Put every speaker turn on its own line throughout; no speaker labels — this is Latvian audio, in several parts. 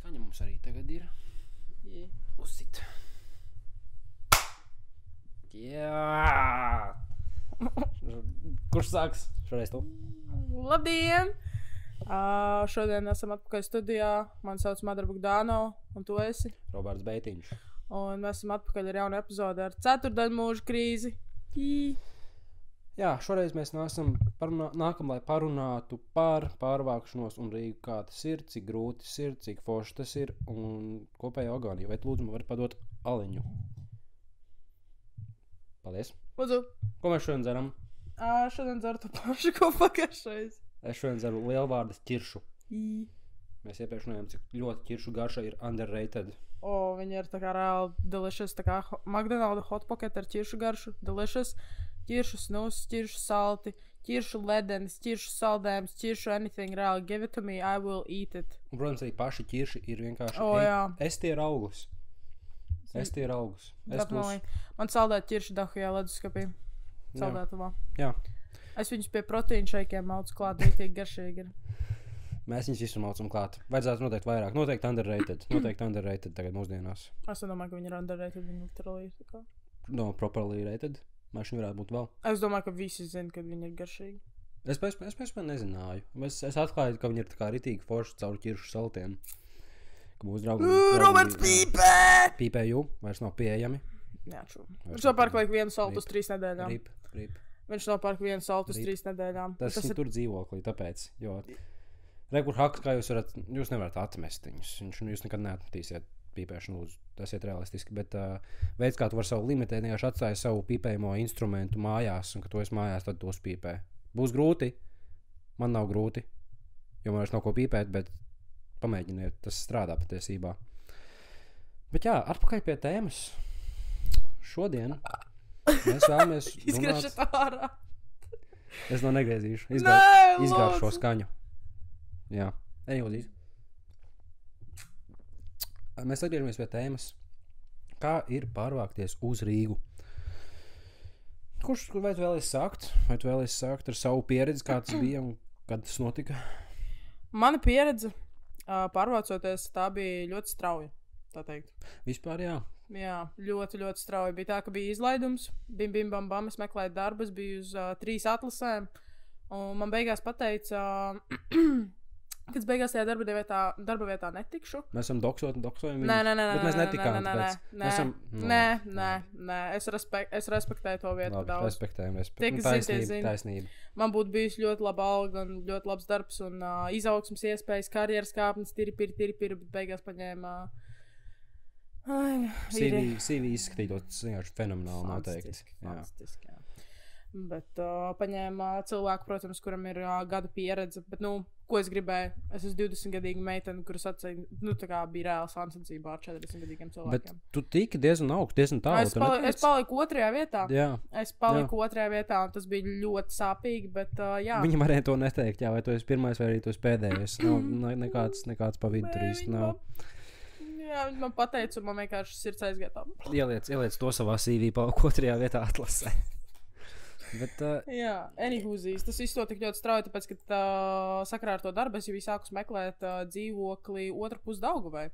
Skaņa mums arī tagad ir. Uzsit. Jā! Kurš sāks? Šoreiz tu?
Labdien! Šodien esam atpakaļ studijā. Mani sauc Madara Bogdāno, un tu esi?
Roberts Beitiņš.
Un mēs esam atpakaļ ar jaunu epizodi ar ceturtdaļmūža krīzi.
Jā, šoreiz mēs nākam, lai parunātu par pārvākšanos un Rīgu, kā tas ir, cik grūti tas ir, cik forši tas ir un kopējo agāniju. Vai tu lūdzu man vari padot aliņu? Paldies.
Lūdzu.
Ko mēs šodien dzeram?
Šodien dzeru to pašu, ko pagājušais.
Es šodien dzeru lielvārdas ķiršu. Mēs iepriekš runājām, cik ļoti ķiršu garša ir underrated.
Viņi ir tā kā reāli delicious, tā kā McDonald's hot pocket ar ķiršu garšu. Delicious. Ķiršu snus, ķiršu salti, ķiršu ledenis, ķiršu saldējums, ķiršu anything reāli. Give it to me, I will eat it.
Un, protams, arī paši ķirši ir vienkārši es tie ir auglis. Es tie ir auglis.
Man saldēt ķiršu dahujā leduskapī. Saldētuvā.
Jā.
Es viņus pie proteīna šeikiem maucu klāt, rītīgi garšīgi ir.
Mēs viņus visu maucam klāt. Vajadzētu noteikti vairāk. Noteikti underrated tagad mūsdienās.
Es domāju, ka viņi ir underrated, viņi literally ir tā kā.
No, properly rated. Mēs viņu varētu būt vēl.
Es domāju, ka visi zina, ka viņi ir garšīgi.
Es nezināju. Es atklāju, ka viņi ir tā kā ritīgi forši caur ķiršu saltiem. Ka mūsu draugi...
Roberts pīpē!
Pīpēju, vairs nav pieejami.
Jā, čū. Viņš nopērk laik vienu saltu uz 3 nedēļām.
Rip.
Viņš nopērk vienu saltu uz 3 nedēļām.
Tas ir tur dzīvoklī, tāpēc, jo... Rekur haks, kā jūs nevarat atmest viņus. Jūs nekad neatmetīsiet pīpēšanu, lūdzu. Tas ir realistiski, bet veids, kā tu vari savu limitēt, vienkārši atstāji savu pīpējamo instrumentu mājās, un kad tu esi mājās, tad tos pīpē. Būs grūti. Man nav grūti, jo man vairs nav ko pīpēt, bet pamēģiniet, tas strādā patiesībā. Bet jā, atpakaļ pie tēmas. Šodien mēs vēlamies
Izgriežat ārā.
Es to negriezīšu. Izgāšu šo skaņu. Jā, ejūdīt. Mēs atgriežamies pie tēmas, kā ir pārvākties uz Rīgu. Vai tu vēlies sākt? Vai tu vēlies sākt ar savu pieredzi, kā tas bija un kad tas notika?
Mana pieredze pārvācoties, tā bija ļoti strauja, tā teikt.
Vispār jā.
Jā, ļoti, ļoti strauja. Bija tā, ka bija izlaidums, bim, bam, es meklēju darbus, biju uz 3 atlasēm, un man beigās pateica... Kad es beigās tajā darba vietā netikšu.
Mēs esam doksojumi.
Nē.
Bet mēs netikām.
Nē. Es respektēju to vietu.
Labi, respektējam. Taisnība.
Man būtu bijusi ļoti laba alga un ļoti labs darbs un izaugsmas iespējas, karjeras kāpnes, tiri, bet beigās paņēma...
CV izskatītos vienkārši fenomenāli noteikti.
Fantastiski, jā. Bet paņēma cilvēku, protams, kuram ir gadu pieredze, bet, ko es gribēju? Es esmu 20-gadīga meitene, kuras atsēja, tā kā bija reāla sansacībā ar 40-gadīgiem cilvēkiem.
Bet tu tiki diezgan augstu, diezgan tālu.
Es paliku 2. vietā.
Jā.
Es paliku 2. vietā, un tas bija ļoti sāpīgi, bet, jā.
Viņi varēja to neteikt, jā, vai tu esi pirmais, vai arī tu esi pēdējais. Nekāds pa vidu tur īsti nav.
Jā, viņi man pateica, un man vienkārši sirds aizgāja.
Ieliec to savā CV, paliku 2. vietā atlasē. Bet,
jā, anyhūzīs. Tas viss to tik ļoti strauji, tāpēc, ka sakarā ar to darbu es jau sāku meklēt dzīvokli otrpus Daugavai.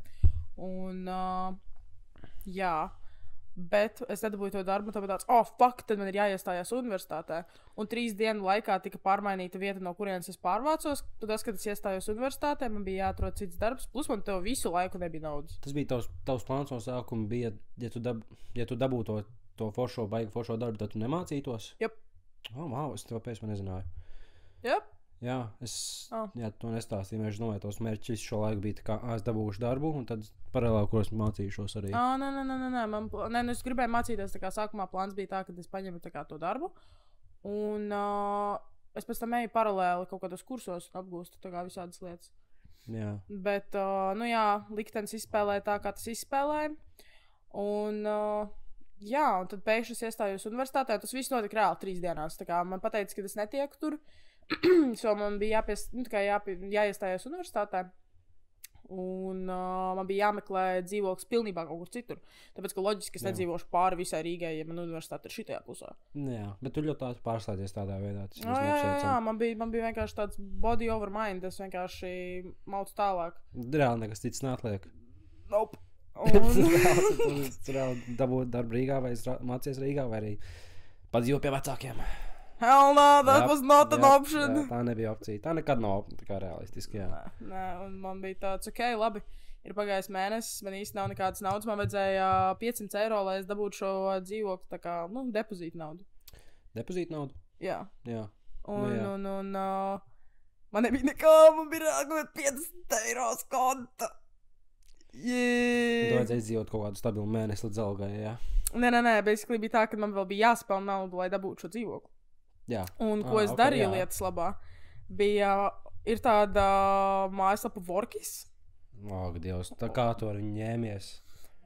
Un, jā, bet es nedabūju to darbu, tāpēc tad man ir jāiestājās universitātē. Un 3 dienu laikā tika pārmainīta vieta, no kurienes es pārvācos. Tad, kad es iestājos universitātē, man bija jāatrod cits darbs, plus man tev visu laiku nebija naudas.
Tas bija tavs plāns no sākuma, bija, ja tu dabūtu to foršo darbu, tad tu nemācītos?
Jep.
Wow, es to pēc man nezināju.
Jep.
Jā, to nestāstīju, mēs domāju, tos mērķis visu šo laiku bija tā kā, es dabūšu darbu, un tad paralēli, kur es mācīšos arī.
Nē, es gribēju mācīties, tā kā sākumā plāns bija tā, ka es paņemu tā kā to darbu, un es pēc tam eju paralēli kaut kādos kursos un apgūstu tā kā visādas lietas.
Jā.
Bet, liktenis izspēlēja tā, kā tas izspēlēja, un... Jā, un tad pēkšņi es iestājos universitātē, tas viss notika reāli 3 dienās. Tā kā man pateica, ka es netieku tur, so man bija jāiestājos universitātē. Un man bija jāmeklē dzīvoklis pilnībā kaut kur citur. Tāpēc, ka loģiski es nedzīvošu pāri visai Rīgai, ja man universitāte ir šitajā pusē.
Jā, bet tu ļoti tāds pārslēdzies tādā veidā.
Jā, man bija vienkārši tāds body over mind. Es vienkārši maucu tālāk.
Reāli nekas cits neatliek.
Nope.
Tu reāli dabūt darbu Rīgā vai mācies Rīgā vai arī padzīvo pie vecākiem.
Hell no, that was not an option.
Jā, tā nebija opcija. Tā nekad nav tā kā realistiski, jā.
Nē, un man bija tāds, ok, labi, ir pagājis mēnesis, man īsti nav nekādas naudas, man vajadzēja 500 eiro, lai es dabūtu šo dzīvokli, tā kā, depozītu naudu.
Depozītu naudu?
Jā.
Jā.
Un man nebija nekā, man bija rāgot 50 eiro konta.
Tu vajadzēja dzīvot kaut kādu stabilu mēnesi līdz algai, jā.
Nē, basically bija tā, ka man vēl bija jāspēl naudu, lai dabūtu šo dzīvokli.
Jā.
Un ko es darīju lietas labā, ir tāda mājaslapa Vorkis.
Ak, Dievs, tā kā tu ar viņu ņēmies?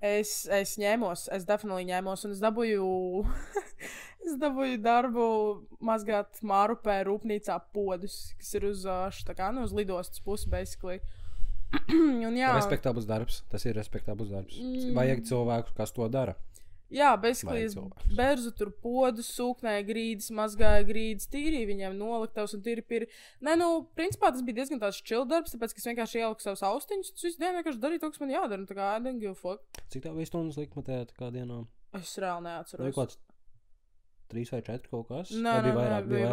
Es ņēmos, es definitīvi ņēmos, un es dabūju darbu mazgāt Mārupē rūpnīcā podus, kas ir uz lidostas pusi, basically. Un jā.
Respektabls darbs, tas ir respektabls darbs. Vajag cilvēku, kas to dara.
Jā, basically es berzu tur podus, sūknēju grīdas, mazgāju grīdas, tīrīju viņiem noliktavas un tīri. Nē, principā tas bija diezgan tāds chill darbs, tāpēc, ka es vienkārši ieliku savus austiņus, tas visu dienu vienkārši darīju to, kas man jādara, tā kā I don't give a fuck.
Cik tā bija stundas likmatē tā kā dienā?
Es reāli neatceros.
Vai kāds 3 vai 4 kaut kas?
Nē, bija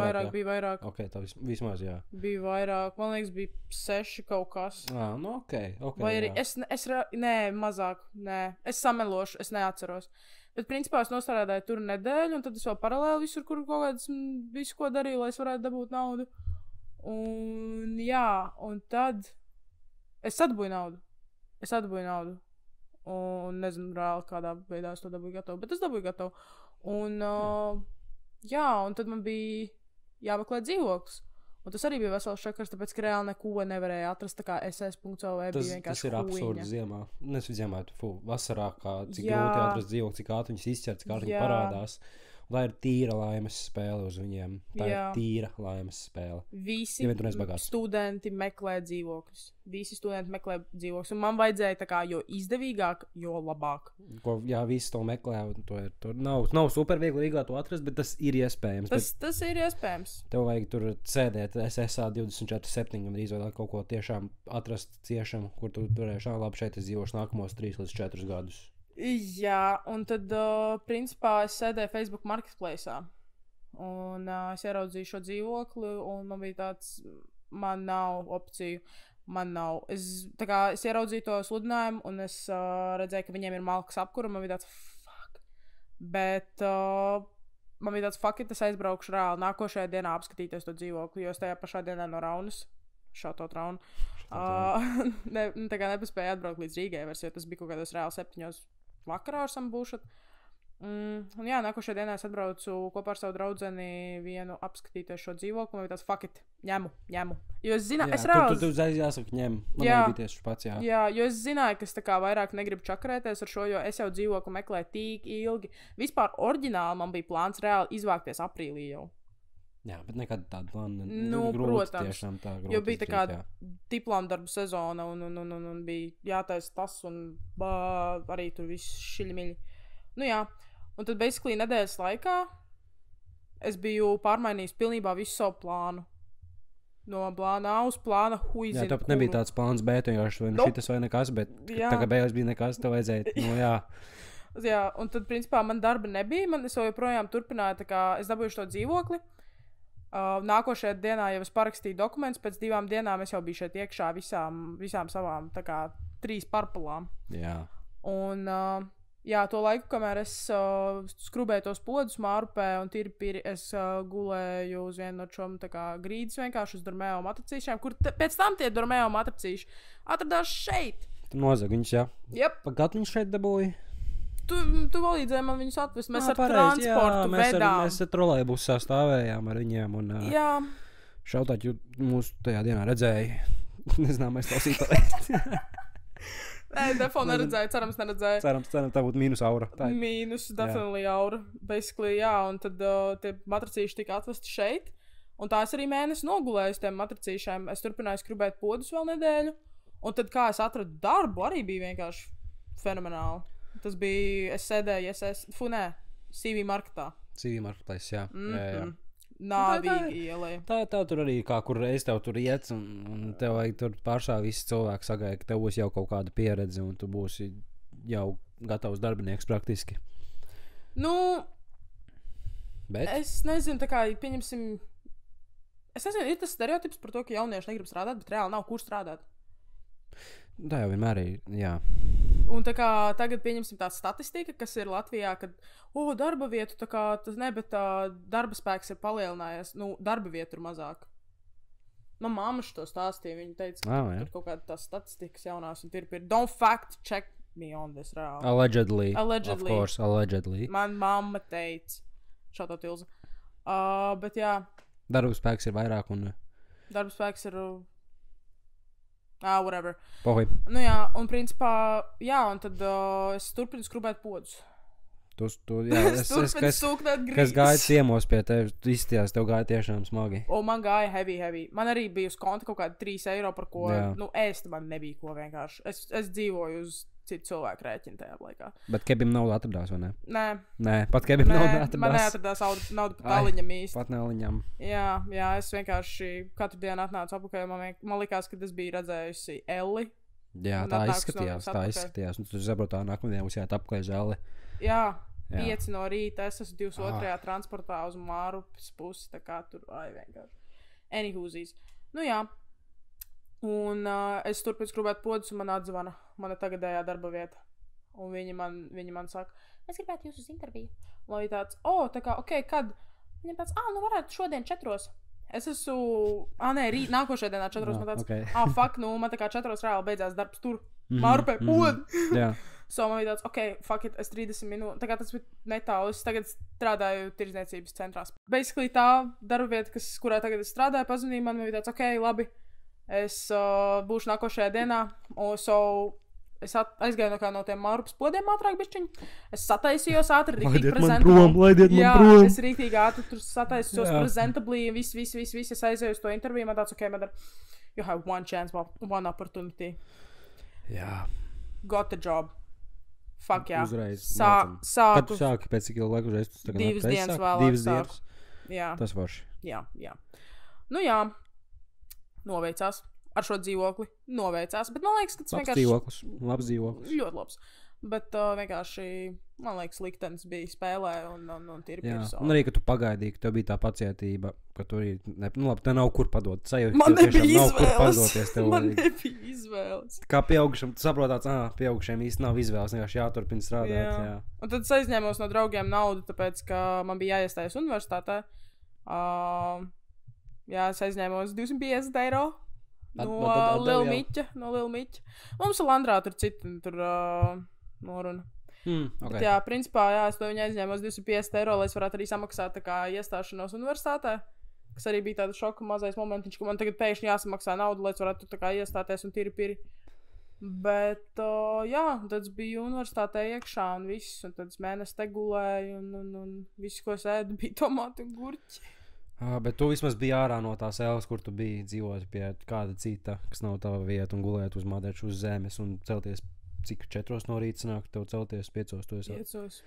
vairāk.
Ok, tā vismaz, jā.
Bija vairāk, man liekas, bija 6 kaut kas.
Ok.
Vai arī nē, mazāk, nē, es samelošu, es neatceros. Bet, principā, es nostrādāju tur nedēļu, un tad es vēl paralēli visur, kur kaut kādas visu, ko darīju, lai es varētu dabūt naudu. Un, jā, un tad es atbūju naudu. Un nezinu, reāli kādā veidā es to dabūju gatavu, bet es dabūju gatavu. Un, jā, un tad man bija jāmeklē dzīvoklis. Un tas arī bija vesels šakars, tāpēc, ka reāli neko nevarēja atrast, tā kā ss.lv bija vienkārši
tas ir absurdi ziemā. Nevis ziemā, vasarā, kā cik grūti atrast dzīvokli, cik ātri viņas izķer, cik ātri viņi parādās. Un tā ir tīra laimes spēle uz viņiem. Tā ir tīra laimes spēle.
Visi studenti meklē dzīvokļus. Un man vajadzēja tā kā jo izdevīgāk, jo labāk.
Jā, visi to meklē. To nav super viegli Rīgā to atrast, bet tas ir iespējams.
Tas ir iespējams.
Tev vajag tur sēdēt SSA 24/7 un drīz vēl kaut ko tiešām atrast ciešam, kur tu varēši, labi, šeit es dzīvošu nākamos 3 līdz 4 gadus.
Jā, un tad, principā, es sēdēju Facebook Marketplace'ā. Un es ieraudzīju šo dzīvokli, un man bija tāds, man nav opciju. Es ieraudzīju to sludinājumu, un es redzēju, ka viņiem ir malkas apkura, man bija tāds, fuck. Bet man bija tāds, fuck it, es aizbraukšu reāli nākošajā dienā apskatīties to dzīvokli, jo es tajā pašā dienā no Raunas, šautot Raunu, tā kā nepaspēju atbraukt līdz Rīgai vairs, jo tas bija kaut kādos reāli 7 vakarā ar samu būšat. Un jā, nākošajā dienā es atbraucu kopā ar savu draudzeni vienu apskatīties šo dzīvokli, un tāds fuck it, ņemu. Jo es zināju, es reāli...
Tu jāsaka ņem, man nebija tieši pats, jā.
Jā, jo es zināju, ka es tā kā vairāk negribu čakarēties ar šo, jo es jau dzīvokli meklēju tik ilgi. Vispār oriģināli man bija plāns reāli izvākties aprīlī jau.
Jā, bet nekad tādu plānu
protams,
tiešām tā grūti.
Jo bija tā kā diploma darbu sezona un bija jātaisa tas un arī tur viss šiļmiļi. Nu jā, un tad basically nedēļas laikā es biju pārmainījis pilnībā visu savu plānu. No plāna A uz plāna huizina.
Jā, tāpat nebija tāds plāns B, vienkārši vai šitas vai nekas, bet tā kā beigās bija nekas, tev vajadzēja, jā.
Jā, un tad principā man darba nebija, es joprojām turpināju, tā kā es dabūju šo dzīvokli. Nākošajā dienā jau es parakstīju dokumentus, pēc 2 dienām es jau biju šeit iekšā visām savām, tā kā 3 parpalām.
Jā.
Un, jā, to laiku, kamēr es skrubēju tos podus Mārupē un tīri es gulēju uz vienu no šom tā kā grīdas vienkārši uz Dormeo matricīšiem, kur pēc tam tie Dormeo matricīši atradās šeit.
Tu nozag viņus, jā?
Jep.
Pagad viņus šeit dabūji?
Tu palīdzēji man viņus atvest. Mēs ar transportu vedām.
Mēs ar trolejbusā stāvējām ar viņiem. Un,
jā.
Šautāt, jo mūs tajā dienā redzēja. Nezinām, mēs tausīt palikt.
Nē, defo neredzēju. Cerams, neredzēju.
Cerams, tā būtu mīnus aura.
Mīnus, definitely aura. Basically, jā. Un tad tie matricīši tika atvesti šeit. Un tā es arī mēnesi nogulēju uz tiem matricīšiem. Es turpināju skrubēt podus vēl nedēļu. Un tad, kā es atradu darbu, arī bija vienkārši fenomenāli. Tas bija, es sēdēju, CV marketā.
CV marketplace, jā. Jā.
Nāvīgi ielēja.
Tā tur arī, kā kur reiz tev tur iet, un tev vajag tur pašā visi cilvēki sagaida, ka tev būs jau kaut kāda pieredze, un tu būsi jau gatavs darbinieks praktiski. Bet?
Es nezinu, tā kā, pieņemsim, ir tas stereotips par to, ka jaunieši negrib strādāt, bet reāli nav kur strādāt.
Tā jau vienmēr ir, jā.
Un tā kā tagad pieņemsim tā statistika, kas ir Latvijā, kad, darba vietu, tā kā, tas ne, bet darba spēks ir palielinājies, darba vietu ir mazāk. Man mamma šo stāstīja, viņa teica, ka tur kaut kāda tā statistikas jaunās, un ir don't fact check me on this, reāli.
Allegedly. Of course, allegedly.
Man mamma teica, šādā tilza. Bet jā.
Darba spēks ir vairāk un...
Darba spēks ir... whatever.
Pohoj.
Jā, un principā, un tad es turpinu skrubēt podus. Es turpinu sūknēt grīzes.
Kas gāja ciemos pie tevi, tu izstījās, tev gāja tiešām smagi.
Man gāja heavy. Man arī bija uz konta kaut kādi 3 eiro, par ko, ēst man nebija ko vienkārši. Es dzīvoju uz citu cilvēku rēķinu tajā laikā.
Bet Kebim naudu atradās, vai ne?
Nē,
pat Kebim naudu atradās.
Man neatradās naudu pat aliņam īsti.
Pat ne aliņam.
Jā, es vienkārši katru dienu atnācu apakaļ, man likās, ka es biju redzējusi Elli.
Jā, tā izskatījās. Un tu saproti, tā nākamajā būs jāiet apakaļ uz Elli.
Jā, 5 no rīta, es esmu 22. transportā uz Mārupas pusi, tā kā tur, vienkārši. Anyhūzīs. Jā. Un es turpinu skrubēt podus, un man atzvana mana tagadējā darba vieta. Un viņi man saka, mēs gribētu jūs uz interviju. Un viņi tāds, tā kā, kad? Viņam tāds, varētu šodien 4. Es esmu, rīt, nākošajā dienā 4. Man tāds, fuck, man tā kā 4. reāli beidzās darbs tur. Mārupē, podi! So man bija tāds, fuck it, es 30 minūtes. Tā kā tas bija netālu, es tagad strādāju tirdzniecības centrās. Basically tā darba vieta, kurā tagad es strādāju, pazvanīja man bija tāds, labi. Es būšu nākošajā dienā, es aizgāju no tiem Mārupas podiem ātrāk bišķiņi. Es sataisījos ātri, rīktīgi prezentabli.
Laidiet man prom!
Es rīktīgi ātri tur sataisījos prezentabli, viss, es aizēju uz to interviju, man tāds, you have one chance, one opportunity.
Jā.
Got the job. Fuck, jā.
Uzreiz.
Sāku.
Kad tu sāki pēc cik ilgu laiku uzreiz?
2 dienas vēlāk.
2 dienas?
Jā.
Tas forši.
Jā. Jā. Noveicās ar šo dzīvokli. Noveicās, bet man liekas, ka tas vienkārši...
Labs dzīvoklis.
Ļoti labs. Bet vienkārši, man liekas, liktenis bija spēlē un tīri pirso.
Un arī, ka tu pagaidīji, ka tev bija tā pacietība, ka tu arī... labi, te nav kur padot.
Man nebija izvēles.
Kā pieaugušam, tu saprotāts, pieaugušiem īsti nav izvēles, vienkārši jāturpina strādāt. Jā.
Un tad es aizņēmos no draugiem naudu, tāpēc, ka man bija jāiestājas universitātē. Jā, es aizņēmos 250 eiro no Lil Miķa. Mums ar Landrā tur citi noruna. Bet jā, principā, es to viņa aizņēmos 250 eiro, lai es varētu arī samaksāt tā kā iestāšanos universitātē, kas arī bija tāda šoka mazais momentiņš, ka man tagad pēkšņi jāsamaksā naudu, lai es varētu tā kā iestāties un tīri. Bet, tad es biju universitātē iekšā un viss, un tad es mēnesi te gulēju un viss, ko es ēdu, bija tomāti un gurķi.
Bet tu vismaz biji ārā no tās ēlas, kur tu biji dzīvot pie kāda cita, kas nav tava vieta, un gulēt uz madeču uz zemes un celties cik 4 no rīta sanāk, tev celties 5.
5.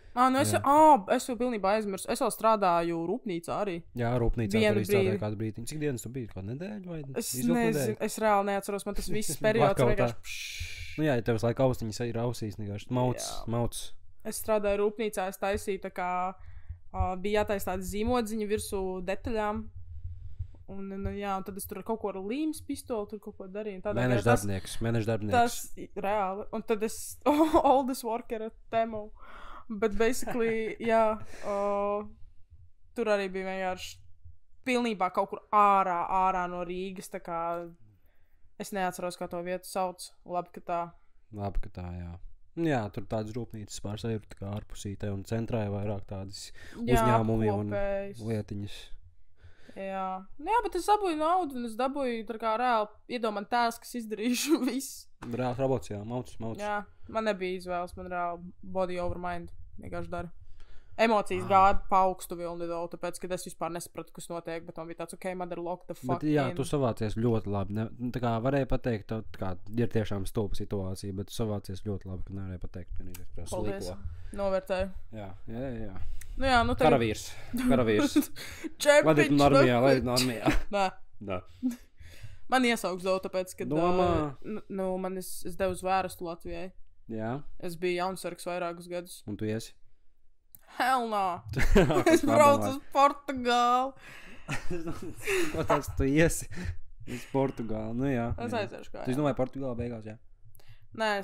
Es jau pilnībā aizmirsu. Es vēl strādāju rūpnīcā arī.
Jā, rūpnīcā arī strādāju kādu brīdi. Cik dienas tu biji? Kādu nedēļu vai?
Es nezinu, es reāli neatceros, man tas viss periods vienkārši...
Jā, tev laika austiņas ir ausīs, vienkārši mauc.
Es strādāju rūpnīcā, es taisīju tā kā... bija jātaisa tāda zīmodziņa virsū detaļām. Un tad es tur kaut ko ar līmes pistoli, tur kaut ko darīju.
Mēneša darbinieks.
Tas reāli. Un tad es oldest worker at Temu. Bet basically, tur arī bija vienkārši pilnībā kaut kur ārā no Rīgas. Tā kā es neatceros, kā to vietu sauc. Labi, ka tā, jā. Jā, tur tādas rūpnīcas pārsvarā ir tā kā ārpusītē un centrā ir vairāk tādas uzņēmumi un lietiņas. Jā, bet es dabūju naudu un es dabūju tā kā reāli iedomāju tēls, kas izdarīšu visu.
Reāls robots, jā, mauc.
Jā, man nebija izvēles, man reāli body over mind vienkārši dara. Emocijas gāja pa augstu vilni, tāpēc, ka es vispār nesapratu, kas notiek, bet man bija tāds, ok, man ir lock the fuck
Bet, jā,
in.
tu savācies ļoti labi. Tā kā varēja pateikt, tā kā ir tiešām stulba situācija, bet tu savācies ļoti labi, ka nevarēja pateikt.
Paldies. Novērtēju.
Jā.
Nu jā, nu tagad...
Karavīrs.
Čempiņš.
Laidīt normijā.
Nē. Man iesauks daudz, tāpēc, ka es devu zvērestu Latvijai.
Jā.
Es biju jaunsargs vairākus gadus.
Un tu iesi?
Hell no! Es braucu uz Portugāli.
Ko tāds tu iesi? Uz Portugāli, nu jā.
Es aiziešu kā, jā.
Tu domāji Portugāli beigās, jā?
Nē,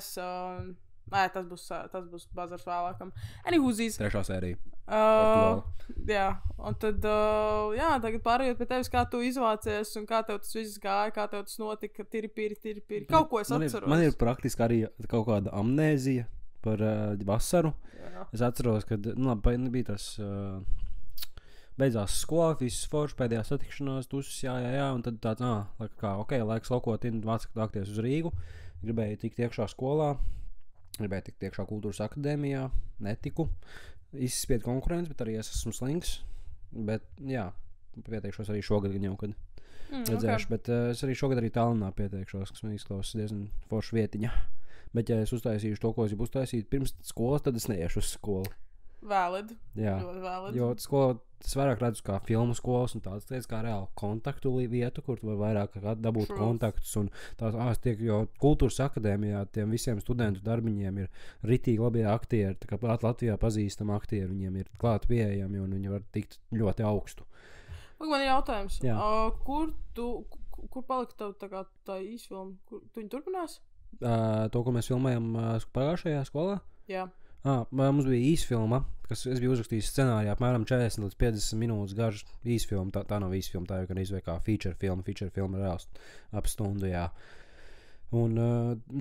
tas būs bazars vēlākam. Anywhoosies.
3. sērija. Portugāli.
Jā, un tad, tagad pārējot pie tevis, kā tu izvācies un kā tev tas viss gāja, kā tev tas notika, tiripīri. Kaut ko es atceros.
Man ir praktiski arī kaut kāda amnēzija par vasaru.
Jā.
Es atceros, ka bija tas beidzās skola, viss forši, pēdējā satikšanās, tusis, jā, un tad tāds, laiks laukot, vācakties uz Rīgu, gribēju tikt iekšā skolā, gribēju tikt iekšā kultūras akadēmijā, netiku, izspied konkurence, bet arī es esmu slings, bet, jā, pieteikšos arī šogad gan jau, kad redzēšu, bet es arī šogad arī Tallinā pieteikšos, kas man izklausās diezgan forša vietiņa. Bet, ja es uztaisīšu to, ko es gribu uztaisīt pirms skolas, tad es neiešu uz skolu.
Valid.
Jā,
ļoti valid.
Jo skola, es vairāk redzu kā filmu skolas un tādas lietas kā reāli kontaktu vietu, kur tu var vairāk dabūt kontaktus. Un tās, jo kultūras akadēmijā tiem visiem studentu darbiņiem ir ritīgi labie aktieri, tā kā Latvijā pazīstami aktieri, viņiem ir klāt pieejami un viņi var tikt ļoti augstu.
Man ir jautājums, kur palika tā īsfilma? Tu viņu turpinās?
To, ko mēs filmējam pagājušajā skolā?
Jā.
Mums bija īsfilma, kas es biju uzrakstījis scenārijā, apmēram 40 līdz 50 minūtes garš īsfilma. Tā nav īsfilma, tā jau gan izvēl kā feature filma ir reāls ap stundu, jā. Un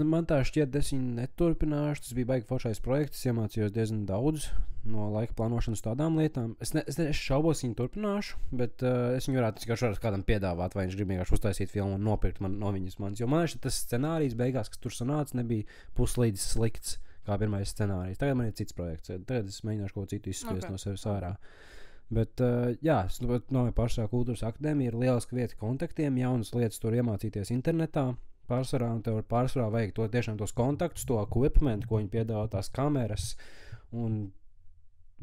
man tā šķiet, es viņu neturpināšu, tas bija baigi foršais projekts, es iemācījos diezgan daudz no laika plānošanas tādām lietām. Es šaubos viņu turpināšu, bet es viņu varētu kādam piedāvāt, vai viņš grib vienkārši uztaisīt filmu un nopirkt no viņas manis. Jo man tas scenārijs beigās, kas tur sanāca, nebija puslīdz slikts kā pirmais scenārijs. Tagad man ir cits projekts, tagad es mēģināšu kaut ko citu izspiest no sevis ārā. Bet, es domāju, pašā kultūras akadēmija ir lieliska vieta kontaktiem, jaunas lietas tur iemācīties internetā. Pārsvarā, un tev pārsvarā vajag tiešām tos kontaktus, to equipment, ko viņi piedāvā, tās kameras. Un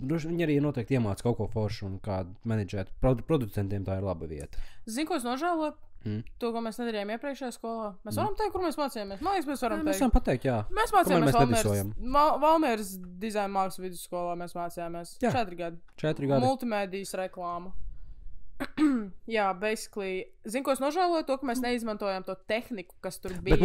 viņi arī noteikti iemāca kaut ko foršu un kā menedžēt. Producentiem tā ir laba vieta.
Zini, ko es nožēloju? To, ko mēs nedarījām iepriekšējā skolā. Mēs varam teikt, kur mēs mācījāmies. Man liekas, mēs varam teikt.
Mēs varam pateikt, jā.
Mēs mācījāmies Valmieras dizaina mākslas vidusskolā. Mēs mācījāmies 4 gadi.
4 gadi.
Multimēdijas reklāma. Jā, basically. Zinu, ko es nožēloju to, ka mēs neizmantojām to tehniku, kas tur bija.
Bet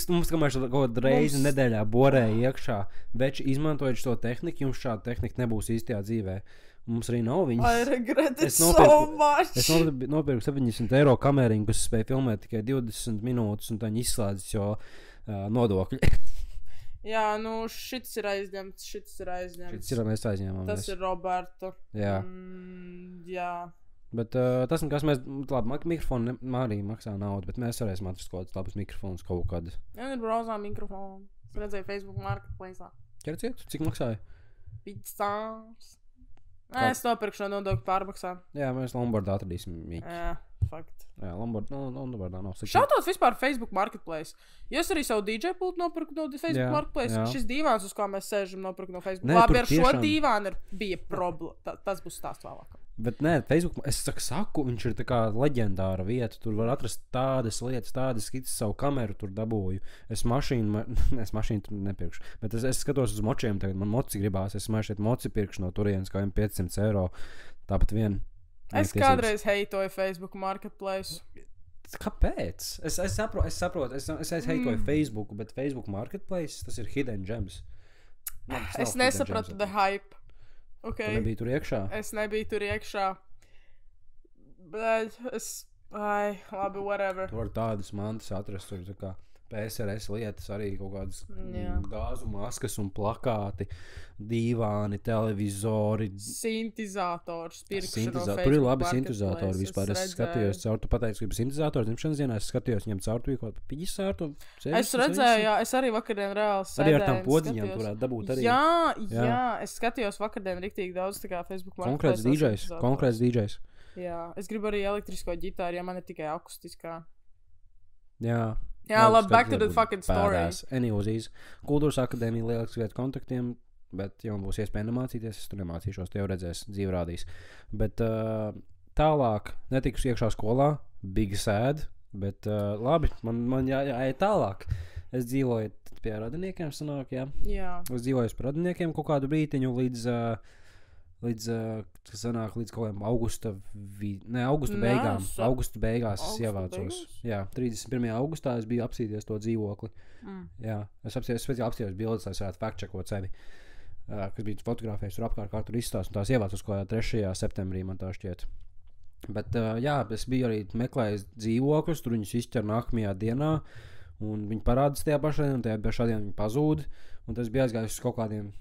mums kamēr kaut kādu reizi nedēļā borēja iekšā, veči izmantojot šo tehniku, jums šāda tehnika nebūs īstajā dzīvē. Mums arī nav viņas.
I regret it so much.
Es nopirku 70 eiro kameriņu, kas spēja filmēt tikai 20 minūtes, un tā viņi izslēdzas, jo nodokļi.
Jā, nu šits ir aizņemts. Šits
ir, mēs aizņēmām.
Tas ir Roberto.
Jā.
Jā.
Bet tas, kas mēs, labi, mikrofonu arī maksā naudu, bet mēs varēsim atrast kaut kādus labus mikrofonus kaut kādas.
Jā, ir brauzā mikrofonu. Es redzēju Facebook marketplace'ā.
Ķerciet, cik maksāja?
$5. Es nopirkšu no nodokļu pārmaksā.
Jā, mēs Lombardā atradīsim mīķi.
Jā, fakt.
Jā, Lombardā nav slikti.
Šautos vispār Facebook marketplace. Ja es arī savu DJ pultu nopirku no Facebook marketplace, šis dīvāns, uz kā mēs sēžam, nopirku no Facebook. Labi, ar šo dīvānu bija problēma. Tas būs stāsts vēlāk.
Bet nē, Facebook, es saku, viņš ir tā kā leģendāra vieta. Tur var atrast tādas lietas, tādas skices, savu kameru tur dabūju. Es mašīnu tur nepirkšu. Bet es skatos uz močiem tagad, man moci gribās. Es šeit moci pirkšu no turienes kā 500 eiro. Tāpat vien.
Es kādreiz heitoju Facebook marketplace.
Kāpēc? Es saprotu, es heitoju Facebook, bet Facebook marketplace, tas ir hidden gems.
Es nesapratu the hype. Okay.
Tu nebija tur iekšā?
Es nebiju tur iekšā. Bet labi, whatever.
Tu vari tādas mantas atrast tur, tā kā PSRS lietas, arī kaut kādas
Jā.
gāzu maskas un plakāti, divāni, televizori.
Sintizators, pirkšana no
Tur ir
Facebook
labi
Marketplace,
sintizatori vispār. Es skatījos caur, tu pateici, ka ir sintizators, dzimšanas dienā es skatījos viņam caur, tu kaut kādu piģisārtu.
Es redzēju, jā, es arī vakardien reāli sēdēju.
Arī ar tām
un
podziņām
skatījos.
varētu dabūt arī.
Jā, es skatījos vakardien riktīgi daudz tā kā Facebook
Konkrēts
Marketplace.
DJs.
Jā, es gribu arī elektrisko ģitāru, ja man ir tikai akustiskā.
Jā.
Jā, labi, back to the fucking story.
Anyways, Kultūras akadēmija lielisks vieta kontaktiem, bet, ja man būs iespēja nemācīties, es tur nemācīšos, te jau redzēs, dzīve rādīs. Bet tālāk netikus iekšā skolā, big sad, bet labi, man jāiet tālāk. Es dzīvoju pie radiniekiem, sanāk, jā. Es dzīvoju pie radiniekiem kaut kādu brītiņu līdz kaut kādiem augusta beigām. Augusta beigās es ievācos. Jā, 31. augustā es biju apsīties to dzīvokli. Jā, es speciāli apstījos bildes, lai es varētu fact-checkot sevi. Kas bija fotografējis tur apkārt, kā tur izstāst, un tās ievācos kaut kādā 3. septembrī, man tā šķiet. Bet, jā, es biju arī meklējis dzīvokļus, tur viņus izķer nākamajā dienā, un viņi parādās tajā pašā dienā, un tajā pašā dienā viņi pazūd, un tas bija aizgājis uz kaut kādiem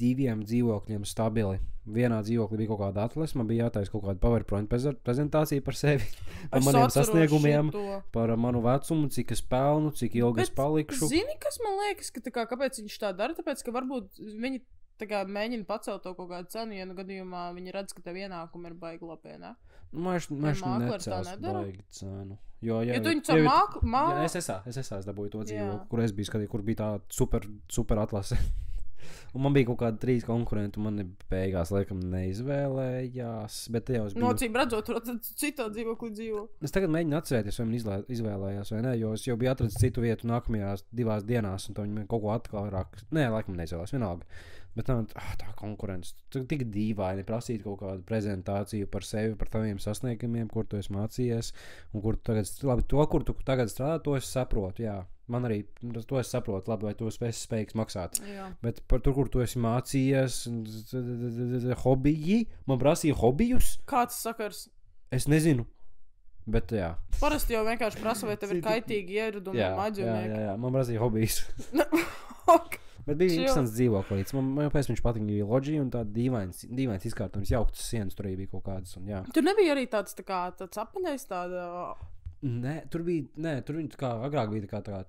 2 dzīvokļiem stabili. Vienā dzīvoklī bija kaut kāda atlase, man bija jātaisa kaut kāda PowerPoint prezentācija par sevi, par maniem sasniegumiem, par manu vecumu, cik es pelnu, cik ilgi es palikšu.
Zini, kas man liekas, ka kāpēc viņš tā dara? Tāpēc, ka varbūt viņi tā kā mēģina pacelt to kaut kādu cenu, ja nu gadījumā viņi redz, ka tev ienākumi ir baigi labi, ne?
Mēs necels baigi cenu. Jo
tu viņu caur māku?
Es dabūju to dzīvokli, kur es biju skatījis, kur bija tā super atlase. Un man bija kaut kādi 3 konkurenti, un man beigās, laikam, neizvēlējās. Bet jau es biju...
Nocīm redzot, tur citā dzīvoklī dzīvo.
Es tagad mēģinu atcerēties, vai man izvēlējās vai ne, jo es jau biju atradzis citu vietu nākamajās 2 dienās, un to viņi kaut ko atkal rāk. Nē, laikam neizvēlējās, vienalga. Bet tā konkurence, tik dīvaini prasīt kaut kādu prezentāciju par sevi, par taviem sasniegumiem, kur tu esi mācījies, un kur tu tagad, labi, kur tu tagad strādā, to es saprotu, jā. Man arī to es saprotu, labi, vai tu esi spējīgs maksāt.
Jā.
Bet par tur, kur tu esi mācījies, hobiji, man prasīja hobijus.
Kāds sakars?
Es nezinu, bet jā.
Parasti jau vienkārši prasa, vai tev ir kaitīgi ieradumi no maģunieki.
Jā, man prasīja hobijus.
Okay.
Bet bija interesants dzīvoklīts. Man pēc viņš patīk loģija un tāda dīvains izkārtojums, jauktas sienas tur arī bija kaut kādas. Un, jā.
Tur nebija arī tāds apaļais tāda...
Nē, tur viņa kā agrāk bija tā kā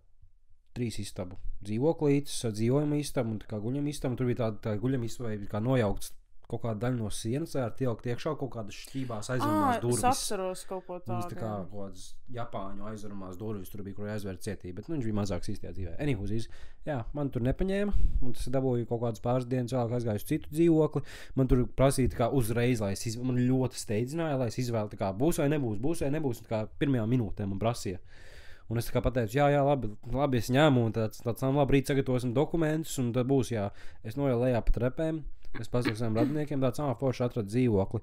3 istabu. Dzīvoklītis, dzīvojuma istaba un tā kā guļama istaba. Tur bija tā guļama istaba vai kā nojaukts kaut kāda daļa no sienas, ar tilkt iekšā kaut kādas šķībās aizvarumās durvis.
Es atceros kaut ko tādu.
Viņas tā kā kaut kādas Japāņu aizvarumās durvis tur bija, kur aizvērt cietība, bet viņš bija mazāks īstajā dzīvē. Anyways, jā, man tur nepaņēma, un tas dabūju kaut kādas pāris dienas vēlāk aizgāju uz citu dzīvokli. Man tur prasīja tā kā uzreiz, lai es man ļoti steidzināja, lai es izvēlu tā kā būs vai nebūs, tā kā pirmajā minūtē man prasīja. Un es tā kā pateicu, jā, labi, es ņēmu, un tāds labi rīt sagatavosim dokumentus, un tad būs, jā, es noju lejā pa trepēm. Es pasaku saviem radiniekiem, tāds forši atradu dzīvokli.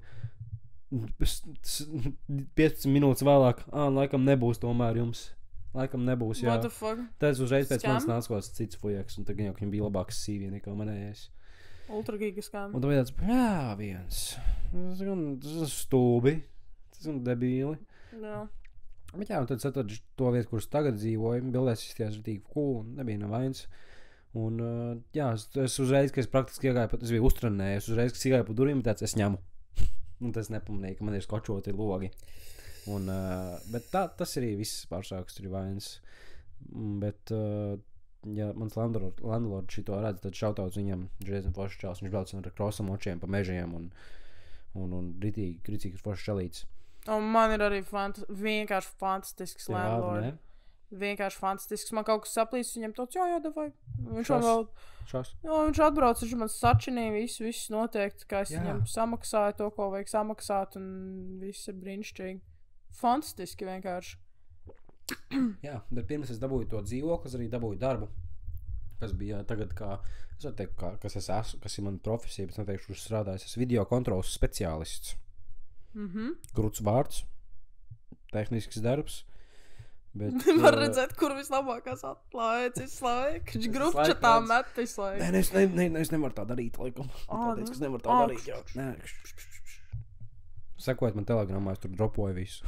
15 minūtes vēlāk, laikam nebūs tomēr jums. Laikam nebūs, jā.
What the fuck?
Tad uzreiz pēc manis nāca kaut kāds cits fujaks, un tagad jau viņam bija labāks CV nekā manējais.
Ultra gigaskām.
Un tad bija tāds, viens. Tas ir stūbi. Tas ir debīli.
Jā.
Bet jā, un tad atradu to vietu, kuras tagad dzīvoju. Bildēs izties rītīgi cool, nebija nevainas. Un, jā, es uzreiz, kad es praktiski iegāju, es biju uztrenējis, uzreiz, kad es iegāju pa durvīm, tāds es ņemu. Un tas nepamanīja, ka man ir skočoti logi. Un, bet tas arī viss pārsāks, tur ir vainas. Bet, ja mans landlords šito redz, tad šautauts viņam, Džēzim foršs čals, viņš brauc ar krosam očiem pa mežiem un ritīgi foršs čalīts.
Un man ir arī vienkārši fantastisks landlords. Vienkārši fantastisks. Man kaut kas saplīsis, viņam tāds, jā, davai. Viņš atbrauc, viņš man sačinīja viss noteikti, kā es viņam samaksāju to, ko vajag samaksāt, un viss ir brīnišķīgi. Fantastiski vienkārši.
Jā, bet pirms es dabūju to dzīvokli, es arī dabūju darbu, kas bija tagad kā, es varu teikt, kas es esmu, kas ir mana profesija, bet neteikšu, kurš strādājis, es video kontrols speciālists. Krūts vārds, tehnisks darbs. Bet,
var redzēt, kur vislabākās atklājas visu laiku. Viņš grupčatā met visu laiku.
Nē, es nevaru tā darīt, laikam. Pateic, ka es nevaru tā darīt, jā. Nē. Sekojiet man telegramā, es tur dropoju visu.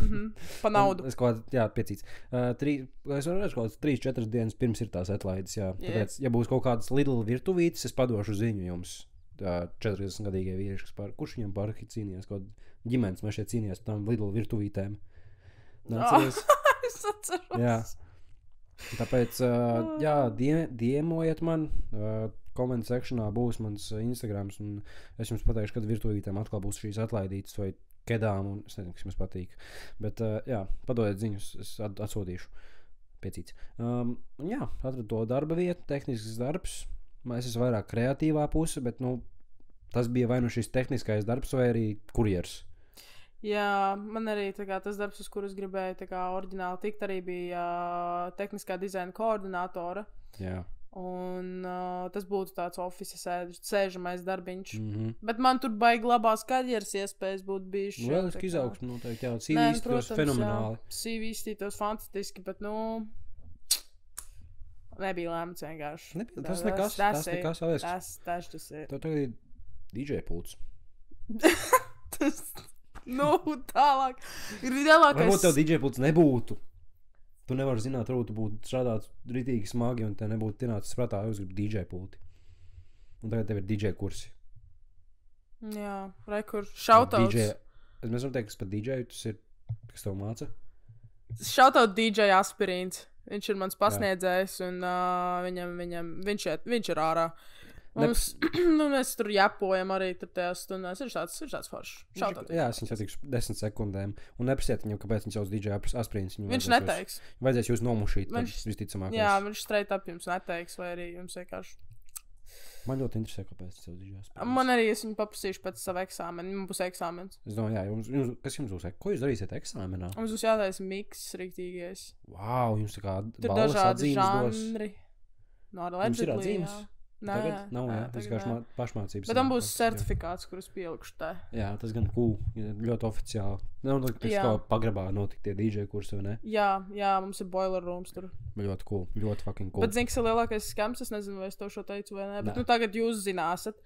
Pa naudu.
Es kaut kā, jā, piecīts. Es varu redzēt, kaut kāds 3-4 dienas pirms ir tās atlaides, jā. Tāpēc, ja būs kaut kādas Lidl virtuvītes, es padošu ziņu jums. 40-gadīgie vīrieši, kurš viņam parki cīnījās, kaut ģimenes mēs šeit cīnījās par tām Lidl virtuvītēm. Nācies.
Es atceros.
Jā. Tāpēc, jā, diemojiet man, komentu sekšanā būs mans Instagrams, un es jums pateikšu, kad virtuvītēm atkal būs šīs atlaidītas vai kedām, un es nezinu, kas jums patīk. Bet, jā, padodiet ziņus, es atsūtīšu. Piecīts. Jā, atradu to darba vietu, tehnisks darbs. Es esmu vairāk kreatīvā puse, bet, tas bija vai nu šis tehniskais darbs, vai arī kurjers.
Jā, man arī tas darbs, uz kuru es gribēju oriģināli tikt, arī bija tehniskā dizaina koordinātora.
Jā.
Un tas būtu tāds ofice sēžamais darbiņš. Bet man tur baigi labās karjeras iespējas būtu bijušas.
Lieliski izaugsme noteikti, jā. CV izstītos fenomenāli.
CV izstītos fantastiski, bet, nebija lēmts vienkārši.
Tas nekas, tas
ir.
Tev tagad ir DJ pults.
Tālāk. Ir lielākais.
Varbūt tev DJ pults nebūtu. Tu nevari zināt, varbūt tu būtu strādāt ritīgi smagi un te nebūtu tinācis prātā, es gribu DJ pulti. Un tagad tev ir DJ kursi.
Jā, rekur. Shoutouts.
Mēs varam teikt, kas par DJ tas ir, kas tev māca?
Shoutout DJ Aspirīns. Viņš ir mans pasniedzējs un viņš ir ārā. Mēs tur jāpojam arī tur tajās stundās. Ir tāds foršs.
Jā, es viņu satikšu 10 sekundēm. Un neprasiet viņam, kāpēc viņš sauc DJ Aspirīns.
Viņš neteiks.
Vajadzēs jūs nomušīt. Visticamāk.
Jā, viņš straight up jums neteiks, vai arī jums vienkārši.
Man ļoti interesē, kāpēc viņš sauc DJ Aspirīns.
Man arī es viņu paprasīšu pēc savu eksāmenu. Man būs eksāmens.
Es domāju, jā, kas jums būs? Ko jūs darīsiet eksāmenā?
Mums būs jātaisa miks rīktīgais.
Wow, jums tā kā
tur dažādi žanri.
Jums ir atzīmes?
Nē,
nav, jā, tas vienkārši pašmācības.
Bet tam būs certifikāts, kurus pielikšu te.
Jā, tas gan cool, ļoti oficiāli. Tas kā pagrabā notika tie DJ kursi, vai ne?
Jā, mums ir boiler rooms tur.
Ļoti cool, ļoti fucking cool.
Bet zini, kas ir lielākais skams, es nezinu, vai es to šo teicu vai ne, bet tagad jūs zināsat.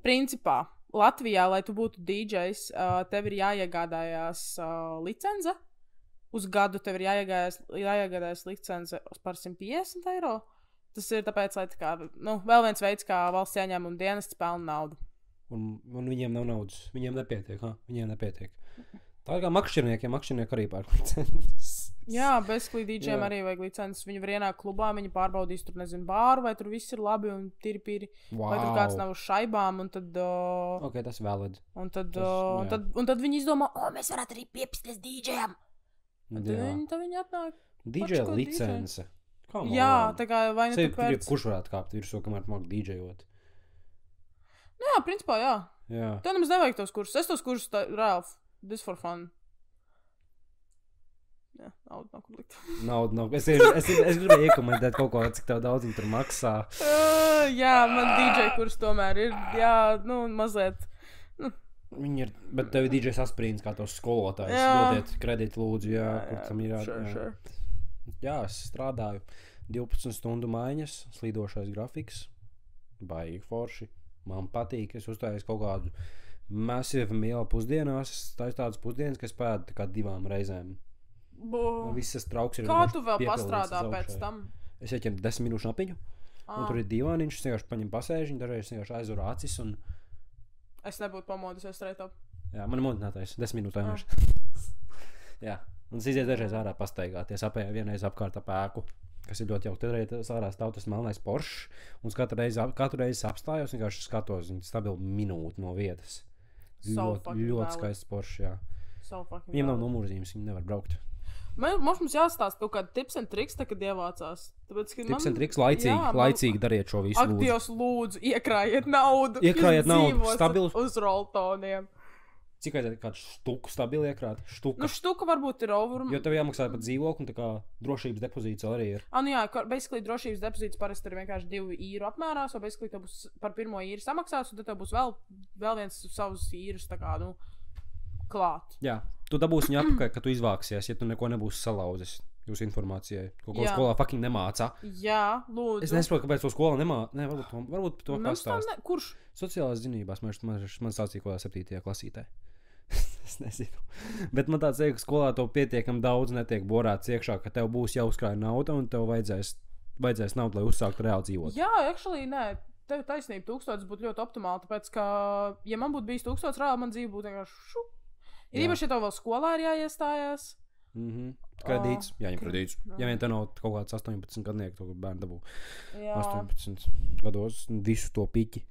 Principā, Latvijā, lai tu būtu DJs, tev ir jāiegādājās licence. Uz gadu tev ir jāiegādājās licence par 150 eiro. Tas ir tāpēc, lai vēl viens veids, kā valsts ieņēmuma dienests pelna naudu.
Un viņiem nav naudas. Viņiem nepietiek, Viņiem nepietiek. Tā ir kā makšķerniekiem. Makšķernieki arī pērk licences.
Jā, bezklī DJiem arī vajag licences. Viņi var ienākt klubā, viņi pārbaudīs tur, nezinu, bāru, vai tur viss ir labi un tīri. Vai tur kāds nav uz šaibām, un tad...
Ok, tas valid.
Un tad viņi izdomā, mēs varētu arī piepisties DJiem. Tad viņi atnāk.
DJ licence.
Jā, tā kā vai ne tu pēc...
Kurš varētu kāpt virsū, kamēr tu māki DJot?
Jā, principā, jā. Tev nemaz nevajag tos kursus. Es tos kursus, Ralf, this for fun. Jā, naudu nav kur likt.
Naudu nav. Es gribēju iekomentēt kaut ko, cik tev daudz viņi tur maksā.
Jā, man DJ kurs tomēr ir, mazliet...
Viņi ir, bet tev ir DJs Aspirīns kā tos skolotājs. Dodiet kredītu lūdzu, kur tam ir
sure.
Jā, es strādāju 12 stundu maiņas, slīdošais grafiks, baigi forši, man patīk, es uzstājos kaut kādu massive mielu pusdienās, tā ir tādas pusdienas, kas pēd tā kā 2 reizēm. Visas trauks ir
kā tu vēl pastrādā pēc tam?
Es ieķenu 10 minūšu napiņu, un tur ir divāniņš, es vienkārši paņem pasēžiņu, dažreiz vienkārši aizvaru acis un...
Es nebūtu pamodusies straight up.
Jā, man ir modinātais, 10 minūtes vienkārši. Jā. Un es iziet dažreiz ārā pastaigāties, apējā vienreiz apkārt ap ēku, kas ir ļoti jauki. Tad arī ārā stāv tas melnais Porsche, un katru reizi apstājos, vienkārši skatos viņu stabilu minūti no vietas. Ļoti skaists Porsche, jā. Viņiem nav numurzīmes, viņi nevar braukt.
Mums jāstāst kaut kādi tips and tricks, kad ievācās.
Tips and tricks, laicīgi dariet šo visu lūdzu.
Ak, Dievs, lūdzu, iekrājiet naudu.
Iekrājiet naudu, stabilu.
Uz roltoniem.
Cik vajadzētu kādu štuku stabili iekrāt?
Štuka varbūt ir over.
Jo tev jāmaksā par dzīvokli, un tā kā drošības depozīts arī ir.
Jā, basically drošības depozīts parasti ir vienkārši 2 īru apmērā, so basically tev būs par pirmo īru samaksās, un tad tev būs vēl viens savus īrus tā kā, klāt.
Jā, tu dabūsi viņu apakaļ, ka tu izvāksies, ja tu neko nebūsi salauzis jūsu informācijai. Ko skolā fucking nemācā.
Jā, lūdzu.
Es nesaprotu, kāpēc to skolā nemācā. Nē, varbūt to pastāst.
Kurš?
Sociālās zinībās man sācīja kaut kādā 7. klasītē. Es nezinu. Bet man tāds liekas, ka skolā to pietiekami daudz netiek borāts iekšā, ka tev būs jāuzkrāj nauda un tev vajadzēs naudu, lai uzsāktu reāli dzīvot.
Jā, actually, nē. Tev taisnība, 1000 būtu ļoti optimāli, tāpēc, ka, ja man būtu bijis 1000 reāli, man dzīve būtu vienkārši Ir īpaši, ja tev vēl skolā ir jāiestājās.
Kredīts, jāņem kredīts. Ja vien te nav kaut kāds 18 gadnieki, to bērnu dabū 18 gados visu to piķi.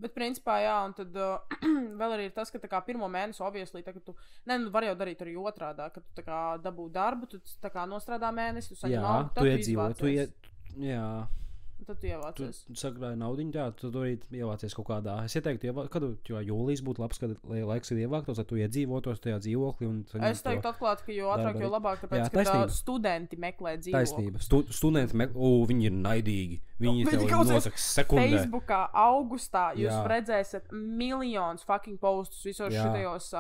Bet, principā, jā, un tad vēl arī ir tas, ka tā kā pirmo mēnesi, obviously, tā, ka tu, var jau darīt arī otrādā, ka tu tā kā dabū darbu, tu tā kā nostrādā mēnesi, tu saņem naudu, tad tu iedzīvo,
jā.
Tad tu ievācies.
Tu sakrāji naudiņu, jā, tu arī ievācies kaut kādā. Es ieteiktu, kad jūlijas būtu labs, kad laiks ir ievāktos, lai tu iedzīvotos tajā dzīvoklī.
Es teiktu atklāt, ka jo ātrāk, jo labāk, tāpēc, ka studenti meklē dzīvokli.
Taisnība. Studenti meklē, viņi ir naidīgi. Viņi tev nosaka sekundē.
Facebookā augustā jūs redzēsiet miljonus fucking postus visos šitajos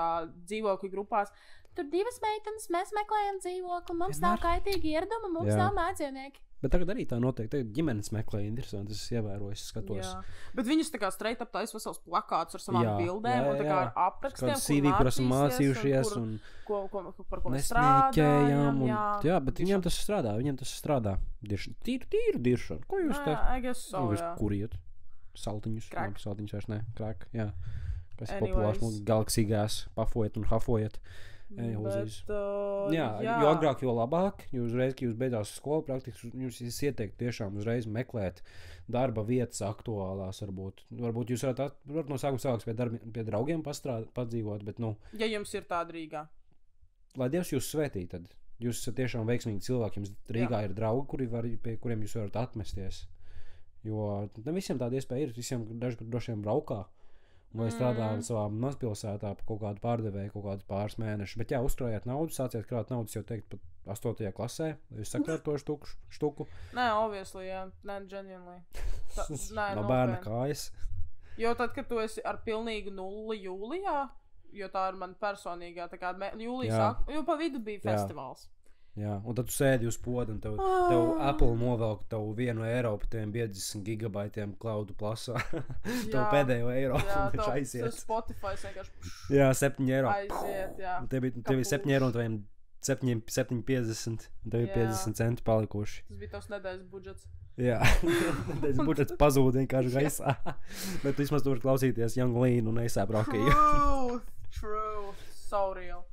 dzīvokļu grupās. Tur divas meitenes, mēs meklējam dzīvokli, mums nav kaitīgi ieradumi, mums nav mācībnieki.
Bet tagad arī tā notiek. Tagad ģimenes meklē interesanti. Es ievēroju, es skatos.
Jā. Bet viņus tā kā straight up taisa vesels plakāts ar savām bildēm un tā kā ar aprakstiem,
CV, kur esam mācījušies un
par ko mēs strādājam.
Jā, bet viņiem tas strādā. Tīru diršanu. Ko jūs te?
I guess so, jā.
Kur iet? Saltiņus?
Crack.
Saltiņus vairs ne. Crack, jā. Kas ir populārs mums Galaxy Gas. Pafojiet un hafojiet. Jo agrāk, jo labāk. Uzreiz, kad jūs beidzās skolu praktiski, jūs ieteiktu tiešām uzreiz meklēt darba vietas aktuālās. Varbūt jūs varat no sākuma sākt pie draugiem padzīvot, bet
ja jums ir tāda Rīgā.
Lai Dievs jūs svētī, tad jūs esat tiešām veiksmīgi cilvēki. Jums Rīgā ir draugi, pie kuriem jūs varat atmesties. Jo ne visiem tāda iespēja ir. Visiem daži droši vien braukā. Vai strādājāt savā mazpilsētā par kaut kādu pārdevēju, kaut kādus pāris mēnešus. Bet jā, uzkrājāt naudu, sāciet krāt naudas jau teikt pat 8. klasē, lai jūs sakrāt to štuku.
Nē, obviously, jā. Nē, genuinely.
No bērna kājas.
Jo tad, kad tu esi ar pilnīgu nulli jūlijā, jo tā ir man personīgā, tā kā jūlijā sāk, jo pa vidu bija festivāls.
Jā, un tad tu sēdi uz poda un tev Apple novelk tev €1 par tiem 50 gigabaitiem klaudu plasā. Tev pēdējo eiro.
Jā, tas Spotify vienkārši.
Jā, €7.
Aiziet, jā.
Tev bija €7 un teviem 7,50 un tev ir 50 centi palikuši.
Tas bija tavs nedēļas budžets.
Jā, nedēļas budžets pazūd vienkārši gaisā. Bet vismaz tu vari klausīties Young Lean un A$AP Rocky.
True, so real.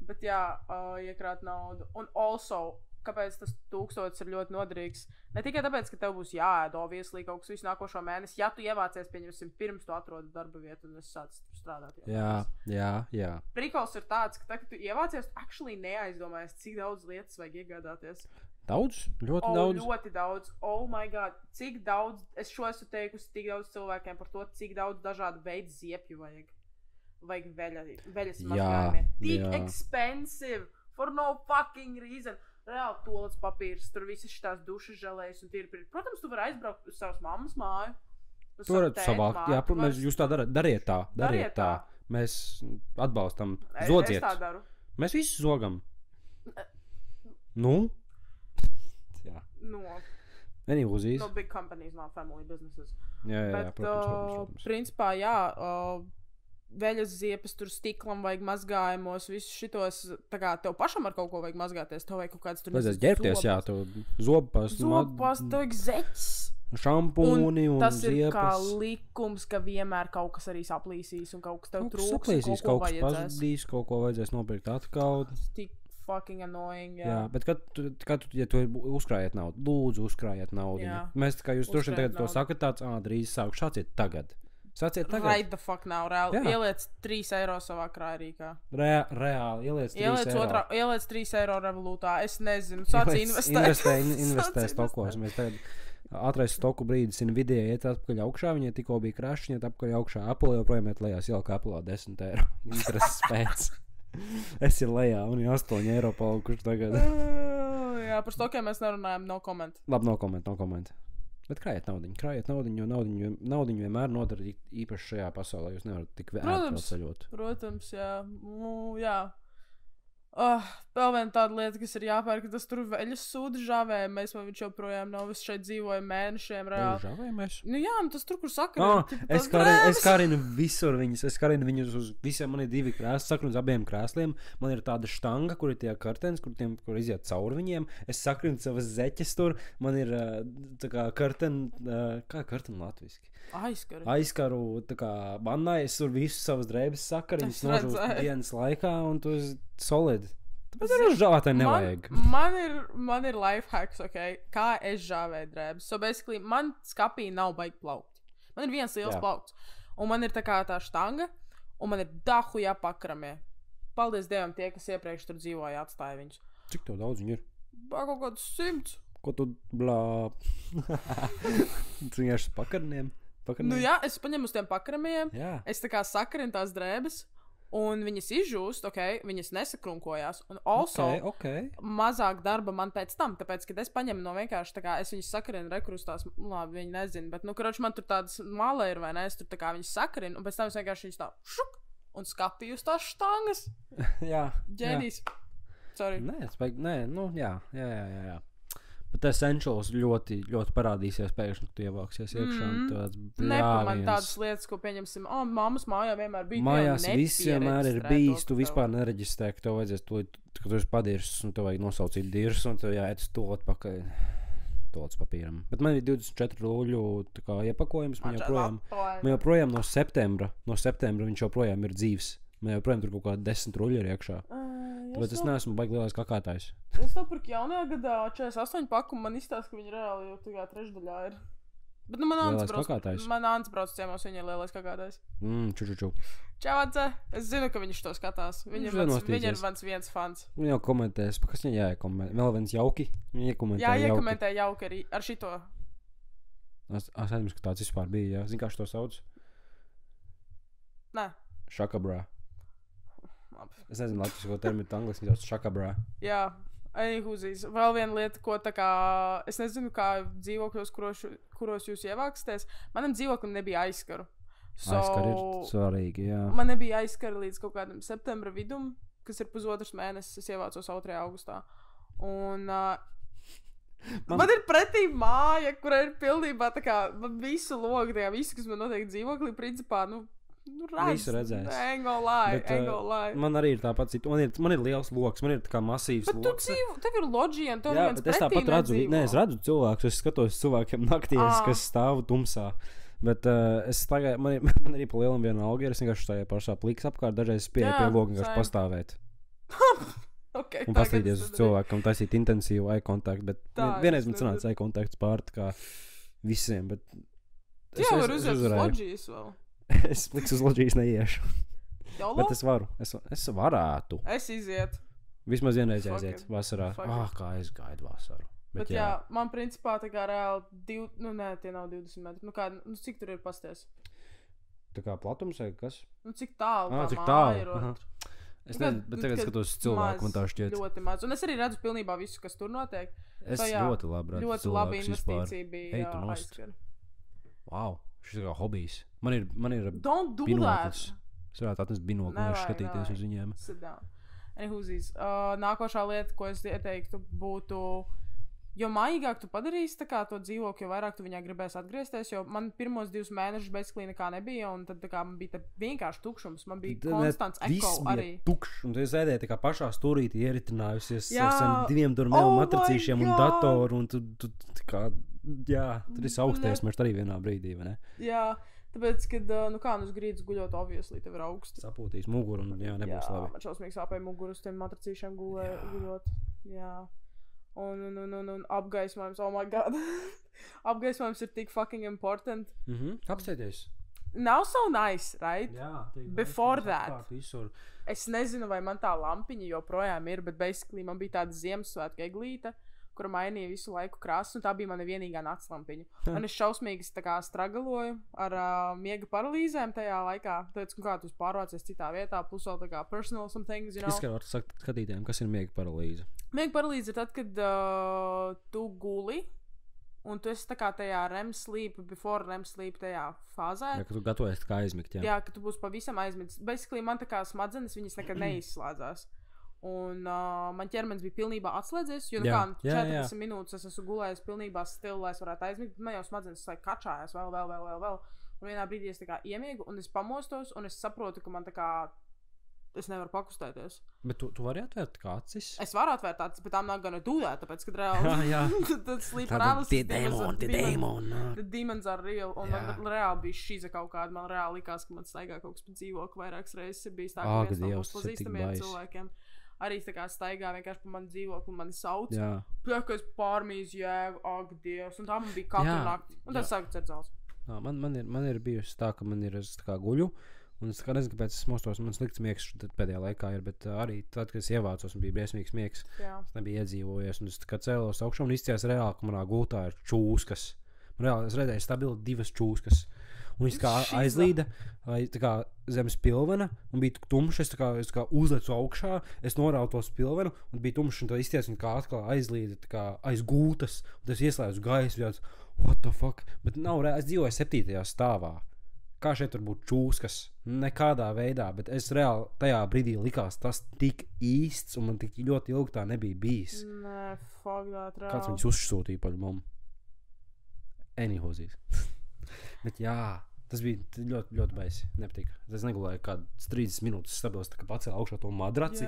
Bet jā, iekrāt naudu. Un also, kāpēc tas 1000 ir ļoti noderīgs? Ne tikai tāpēc, ka tev būs jāēd, obviously, kaut kas visu nākošo mēnesi, ja tu ievācies, pieņemsim, pirms tu atrodi darba vietu un es sācis tur strādāt.
Jā.
Prikals ir tāds, ka tagad tu ievācies, tu actually neaizdomājies, cik daudz lietas vajag iegādāties.
Daudz? Ļoti daudz.
Oh my god, cik daudz, es šo esmu teikusi tik daudz cilvēkiem par to, cik daudz dažādu veidu ziepju vajag. Vajag veļas mazgājumiem. Tik expensive, for no fucking reason. Reāli toalets papīrs, tur visas šitās dušas želējas un tīri. Protams, tu vari aizbraukt uz savas mammas māju.
Tu varat savākt, jā, jūs tā dariet tā. Mēs atbalstam, zodziet.
Es tā daru.
Mēs visi zogam. Nu? Jā. Any ilūzijas?
No big companies, not family businesses.
Jā, protams.
Principā, jā, veļas ziepes, tur stiklam vajag mazgājumos, visus šitos, tā kā tev pašam ar kaut ko vajag mazgāties, tev vajag kaut kāds tur
nezinu, ģērbties, jā, tev zobpasta,
tev vajag zeķis.
Šampūni un ziepes.
Tas ir kā likums, ka vienmēr kaut kas arī saplīsīs un kaut kas tev trūks, kaut ko vajadzēs.
Pazudīs, kaut ko vajadzēs nopirkt atkal.
Tik fucking annoying, jā.
Jā, bet ja tu uzkrājiet naudu, lūdzu uzkrājiet naudu. Mēs, kā jūs droši vien tagad to sakat tāds, drīz sāku, šāciet tagad. Sāciet tagad.
Right the fuck now, reāli. Ieliec €3 savā krājrīkā.
Reāli, ieliec €3.
Ieliec €3 revolūtā. Es nezinu, sāc investēt.
Investē stokos. Mēs tagad ātrais stoku brīdis Nvidia iet atpakaļ augšā. Viņai tikko bija krašs, viņa iet atpakaļ augšā. Apple joprojām iet lejā, ielika Apple €10. Intereses pēc. Es ir lejā un ir €8 palikuši tagad.
Jā, par stokiem mēs nerunājam, no comment.
Labi, no comment. Bet krājiet naudiņu, jo naudiņu vienmēr nodara īpaši šajā pasaulē. Jūs nevarat tik ātri ceļot.
Protams, jā. Jā. Vēl viena tāda lieta, kas ir jāpērk, tas tur veļas sūdu žāvēja. Mēs vēl viņš joprojām nav, es šeit dzīvoju mēnešiem reāli.
Žāvējamies?
Nu jā, tas tur, kur saka,
Es karinu visur viņus, es karinu viņus uz visiem, man ir 2 krēsli, sakrinu uz abiem krēsliem, man ir tāda štanga, kur ir tie kartens, kur iziet cauri viņiem, es sakrinu savas zeķes tur, man ir tā kā kā karten latviski? Aizkaru, tā kā vannā, es tur visu savas drēbes sakaru, viņas nožūst dienas laikā, un tu esi solidi. Tāpēc ar žāvētāju nevajag.
Man ir life hacks, kā es žāvēju drēbes. So basically, man skapī nav baigi plaukt. Man ir viens liels plaukts. Un man ir tā kā tā štanga, un man ir dahu jāpakramie. Paldies Dievam tie, kas iepriekš tur dzīvoja, atstāja viņus.
Cik tev daudz viņu ir?
Kaut kāds 100.
Ko tu blā? Tu vienkārši pakarniem?
Nu jā, es paņemu uz tiem pakramiem.
Jā.
Es tā kā sakarinu tās drēbes. Un viņas izžūst, viņas nesakrunkojās. Un also mazāk darba man pēc tam, tāpēc, kad es paņemu no vienkārši tā kā es viņas sakarinu rekrustās, labi, viņi nezina, bet, karoči, man tur tādas malē ir, vai ne, es tur tā kā viņas sakarinu, un pēc tam es vienkārši viņas tā šuk, un skapīju uz tās štangas.
Jā.
Ģēnijs. Sorry.
Jā. Bet essentials ļoti, ļoti parādīsies pēkšņi, kad tu ievāksies iekšā.
Nepaman tādas lietas, ko pieņemsim. Mammas mājā vienmēr bija.
Mājās viss vienmēr ir bijis. Tu vispār nereģistrē, ka tev vajadzēs, ka tu esi padirsis un tev vajag nosaucīt dirsus un tev jāiet uz tolot pakaļ. Tolots papīram. Bet man ir 24 rūļu iepakojums. Man joprojām no septembra viņš joprojām ir dzīvs. Man joprojām tur kaut kādi 10 rūļi ir iekšā. Tāpēc es neesmu baigi lielais kakātājs.
Es nopirku jaunajā gadā 48 paku, man izstāsta, ka viņi reāli jau tā kā trešdaļā ir. Bet man āns brauc ciemos, viņa ir lielais kakātājs.
Ču.
Čau, Atze! Es zinu, ka viņš to skatās. Viņa ir mans viens fans.
Viņa jau komentēs, kas viņa jāiekomentē. Vēl viens jauki. Viņa iekomentē jauki.
Jā, iekomentē jauki arī ar šito.
Es aizmirsu, ka tāds vispār bija, jā. Zini, kā šo sauc?
Nē.
Šakabrā. Es nezinu, latvisko terminu angliski sauc šakabrā.
Jā, anywhūzīs. Vēl viena lieta, ko tā kā, es nezinu, kā dzīvokļos, kuros jūs ievāksties. Manam dzīvoklim nebija aizkaru.
Aizkari ir svarīgi, jā.
Man nebija aizkara līdz kaut kādam septembra vidum, kas ir pusotrs mēnesis, es ievācos 2. augustā. Un man ir pretī māja, kura ir pilnībā tā kā, man visu logu tajā, visu, kas man notiek dzīvoklī, principā,
visu redzēs.
Ain't gonna lie.
Man arī ir tāpat man ir liels loks, man ir tā kā masīvs loks.
Bet tev ir loģija, un tev
jā,
viens
bet es tāpat redzu, es redzu cilvēkus, es skatos cilvēkiem naktīs, kas stāv tumsā. Bet es tagad, man ir pa lielam viena auga, es vienkārši tajā pašā pliks apkārt, dažreiz pieeja pie loga vienkārši pastāvēt. Un paskatīties uz cilvēkam, taisīt intensīvu eye contact, bet vienreiz man sanāca eye contacts pār tā kā visiem, bet
es uzvarēju. Loģijas vēl.
Es pliks uz loģijas neiešu. Bet es varu. Es varētu.
Es izietu.
Vismaz vienreiz aiziet vasarā. Kā es gaidu vasaru.
Bet jā, man principā tā kā reāli tie nav 20 metri. Cik tur ir pasties?
Tā kā platums vai kas?
Cik tālu
cik
māja ir?
Es nezinu, bet tagad skatos cilvēku, man tā šķiet.
Ļoti maz. Un es arī redzu pilnībā visu, kas tur notiek.
Es ļoti labi redzu cilvēkus vispār.
Ļoti labi investīcija bija aizskar.
Wow, šis ir kā hobijs. Man ir
binoklis.
Es varētu atnest binokli un skatīties uz viņiem.
Sit down. Anywhūzīs. Nākošā lieta, ko es ieteiktu, būtu, jo mājīgāk tu padarīsi tā kā to dzīvokli, jo vairāk tu viņā gribēsi atgriezties, jo man pirmos 2 mēnešus basically nekā nebija, un tad tā kā man bija vienkārši tukšums, man bija konstants eko arī.
Tukšs, un tu sēdēji tā kā pašā stūrītī ieritinājusies ar saviem 2 durmēm matracīšiem un datoru, un tu kā, jā, tur ir augstēsmēšs arī vienā brīdī, vai ne?
Jā. Tāpēc, kad, uz grīdas guļot, obviously, tev ir augsts.
Sapūtīs muguru un, nebūs labi.
Jā, man šausmīgi sāpēja muguru uz tiem matracīšiem guļot. Jā. Un apgaismojums, oh my god. Apgaismojums ir tik fucking important.
Apsēties.
Nav so nice, right?
Jā.
Before that. Es nezinu, vai man tā lampiņa joprojām ir, bet basically man bija tāda Ziemassvētku eglīte, kura mainīja visu laiku krāsu, un tā bija mana vienīgā naktslampiņa. Un es šausmīgi stragaloju ar miega paralīzēm tajā laikā. Tāpēc, kā tu pārvācies citā vietā, plus vēl tā kā personal some things,
Izskatot skatītājiem, kas ir miega paralīze?
Miega paralīze ir tad, kad tu guli, un tu esi tā kā tajā REM sleep, before REM sleep tajā fāzē.
Jā, ka tu gatavojies tā kā aizmigt,
Jā, ka tu būsi pavisam aizmigts. Basically, man tā kā smadzenes, viņas nekad neizslēdzās. Un man ķermenis bija pilnībā atslēdzies, jo
Jā,
kā
jā,
40 minūtes es esmu gulējis pilnībā stili, lai es varētu aizmigt. Man jau smadzenes kačājās vēl. Un vienā brīdī es tā kā iemiegu, un es pamostos, un es saprotu, ka man tā kā es nevaru pakustēties.
Bet tu vari atvērt kā acis?
Es varu atvērt acis, bet tām nav gana dūdēt, tāpēc, kad reāli
Jā.
tad sleep paralysis.
Tie demoni.
The demons are real, un man reāli bija šīza kaut kāda, man reāli likās, ka man staigā kaut kas pa dzīvokli vairākas reizes ir bijis tā, ka viens no mums pazīstamiem cilvēkiem arī tā kā staigā vienkārši pa mani dzīvokli, mani sauc.
Jā.
Ka es pārmīs jēgu, ak, Dievs, un tā man bija katru nakti, un tad sāku dzert.
Man ir bijusi tā, ka man ir es tā kā guļu, un es nezinu, kāpēc es mostos, man slikts miegs pēdējā laikā ir, bet arī tad, kad es ievācos, man bija briesmīgs miegs. Es nebiju iedzīvojies, un es tā kā cēlos augšā un izcījās reāli, ka manā gultā ir čūskas. Man reāli, es redzēju stabili 2 čūskas. Un viņš kā aizlīda tā kā zem spilvena, un bija tumšs, es tā kā uzlecu augšā, es norautu to spilvenu, un bija tumšs, un tā izties, un kā atkal aizlīda tā kā aiz gultas, un tas ieslēdz gaisu, what the fuck? Bet nav reāli, es dzīvoju 7. stāvā. Kā šeit var būt čūskas? Nekādā veidā, bet es reāli tajā brīdī likās tas tik īsts, un man tik ļoti ilgi tā nebija bijis.
Nē, fuck that, reāli.
Kāds viņus uzsūtīja par mums? Anyhozīs. Bet jā, tas bija ļoti, ļoti baisi. Nepatika. Es negulēju kādas 30 minūtes stabils, tā kā pacēla augšā to madraci.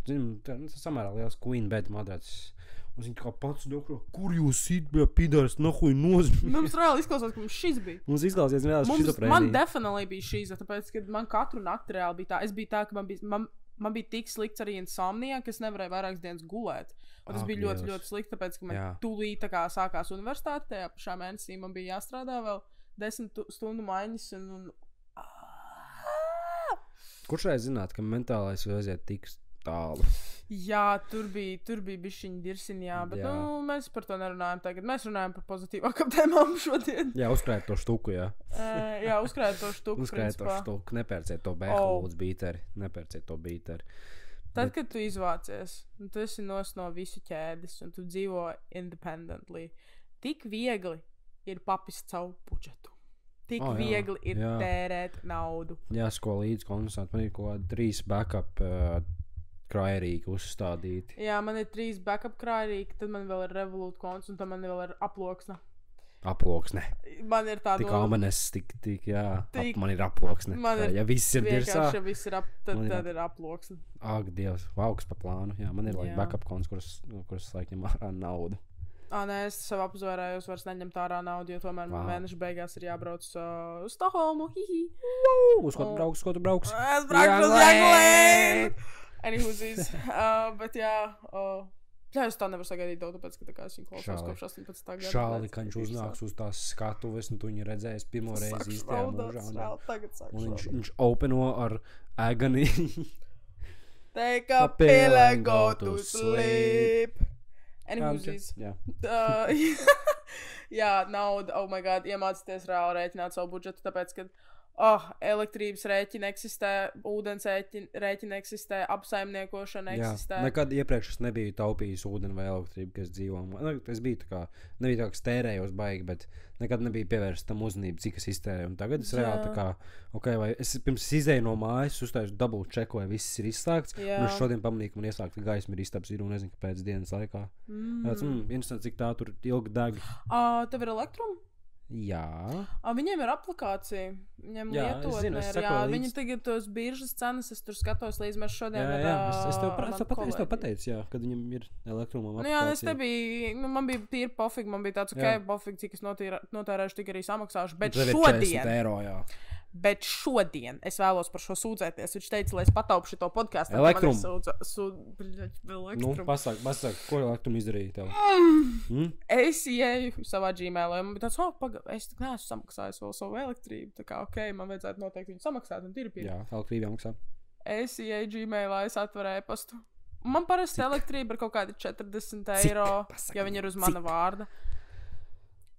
Tas samērā liels queen bed madracis. Un viņi kā pats dokro, kur jūs sit, bļā, pidars, nahuj nozmi.
Mums reāli izklausās, ka mums šis bija.
Mums izklausās reāli šizofrēnija.
Man definitely bija šīza, tāpēc, ka man katru nakti reāli bija tā. Es biju tā, ka man bija tik slikts arī insomnija, ka es nevarēju vairākas dienas gulēt. Un tas bija ļoti, ļoti slikti, tāpēc, ka man tūlīt tā kā sākās universitāte, tajā pašā mēnesī man bija jāstrādā vēl 10 stundu maiņas un...
Kurš reiz zināt, ka mentālais vēl aiziet tik tālu?
Jā, tur bija bišķiņi dirsiņā, bet mēs par to nerunājam tagad. Mēs runājam par pozitīvākām tēmām šodien.
Jā, uzkrājot to štuku, jā.
Jā, uzkrājot to štuku,
uzkrājot to štuku, nepērciet to bēhu, lūdzu, bīteri. Nepērciet to bīteri.
Tad, kad tu izvācies, un tu esi no visu ķēdes, un tu dzīvo independently, tik viegli ir papist savu budžetu. Tik viegli ir tērēt naudu. Jā, sko līdz konsultāt, man ir kaut 3 backup krājrīki uzstādīti. Jā, man ir 3 backup krājrīki, tad man vēl ir Revolut konts, un tad man vēl ir aploksne. Aploksne. Man ir tāda... Tik amenes, man ir aploksne. Ja viss ir dirsā... Ja viss ir tad ir aploksne. Ak, Dievs, vauks pa plānu. Jā, man ir backup konts, kuras laikņem ārā naudu. Nē, es sev apzvērējos, vairs neņemt ārā naudu, jo tomēr man mēneša beigās ir jābrauc uz Stokholmu. Uz ko tu brauks? Es braukšu uz Angliju! Anyhozīs. Bet jā, es tā nevaru sagaidīt daudz, tāpēc, ka tā kā es viņu klausās kopš 18. gada. Šāli, ka viņš uznāks uz tās skatuves, un tu viņu redzēs pirmo reizi īstajā mūžā. Un viņš openo ar agony. Take a pill and go to sleep. Anyhozīs. Jā, nauda, oh my god, iemācīties reāli rēķināt savu budžetu, tāpēc, ka elektrības rēķina eksistē, ūdens rēķina eksistē, apsaimniekošana eksistē. Jā, nekad iepriekš es nebiju taupījis ūdeni vai elektrību, kas dzīvo. Es biju tā kā, nebija tā, ka stērējos baigi, bet nekad nebija pievērst tam uzmanību, cik es iztērēju. Un tagad es reāli tā kā, vai es pirms izēju no mājas, uztāju double checku, vai viss ir izslēgts. Un es šodien pamanīju, ka man ieslēgta gaisma ir istabs ir un nezinu, kāpēc dienas laikā. Interesanti, cik tā tur ilgi deg. Tev ir elektruma? Jā. Viņiem ir aplikācija. Viņiem lietotne ir. Viņi tagad tos biržas cenas, es tur skatos līdz mēs šodien es tev pateicu, kad viņam ir elektrumam aplikācija. Jā, es te biju, man bija tīri pofīgi, man bija tāds, pofīgi, cik es notērēšu, tik arī samaksāšu, bet šodien. Bet šodien es vēlos par šo sūdzēties. Viņš teica, lai es pataupu šito podcastu. Elektrumu. Pasaka, ko elektrumu izdarīja tev? Es ieju savā Gmailā, un man bija tāds, es tik neesmu samaksājis vēl savu elektrību. Tā kā, man vajadzētu noteikti viņu samaksāt, un tīri pieņem. Jā, elektrību jāmaksā. Es ieju Gmailā, es atverēju e-pastu. Man parasti elektrība ir kaut kādi 40 eiro, ja viņi ir uz mana vārda.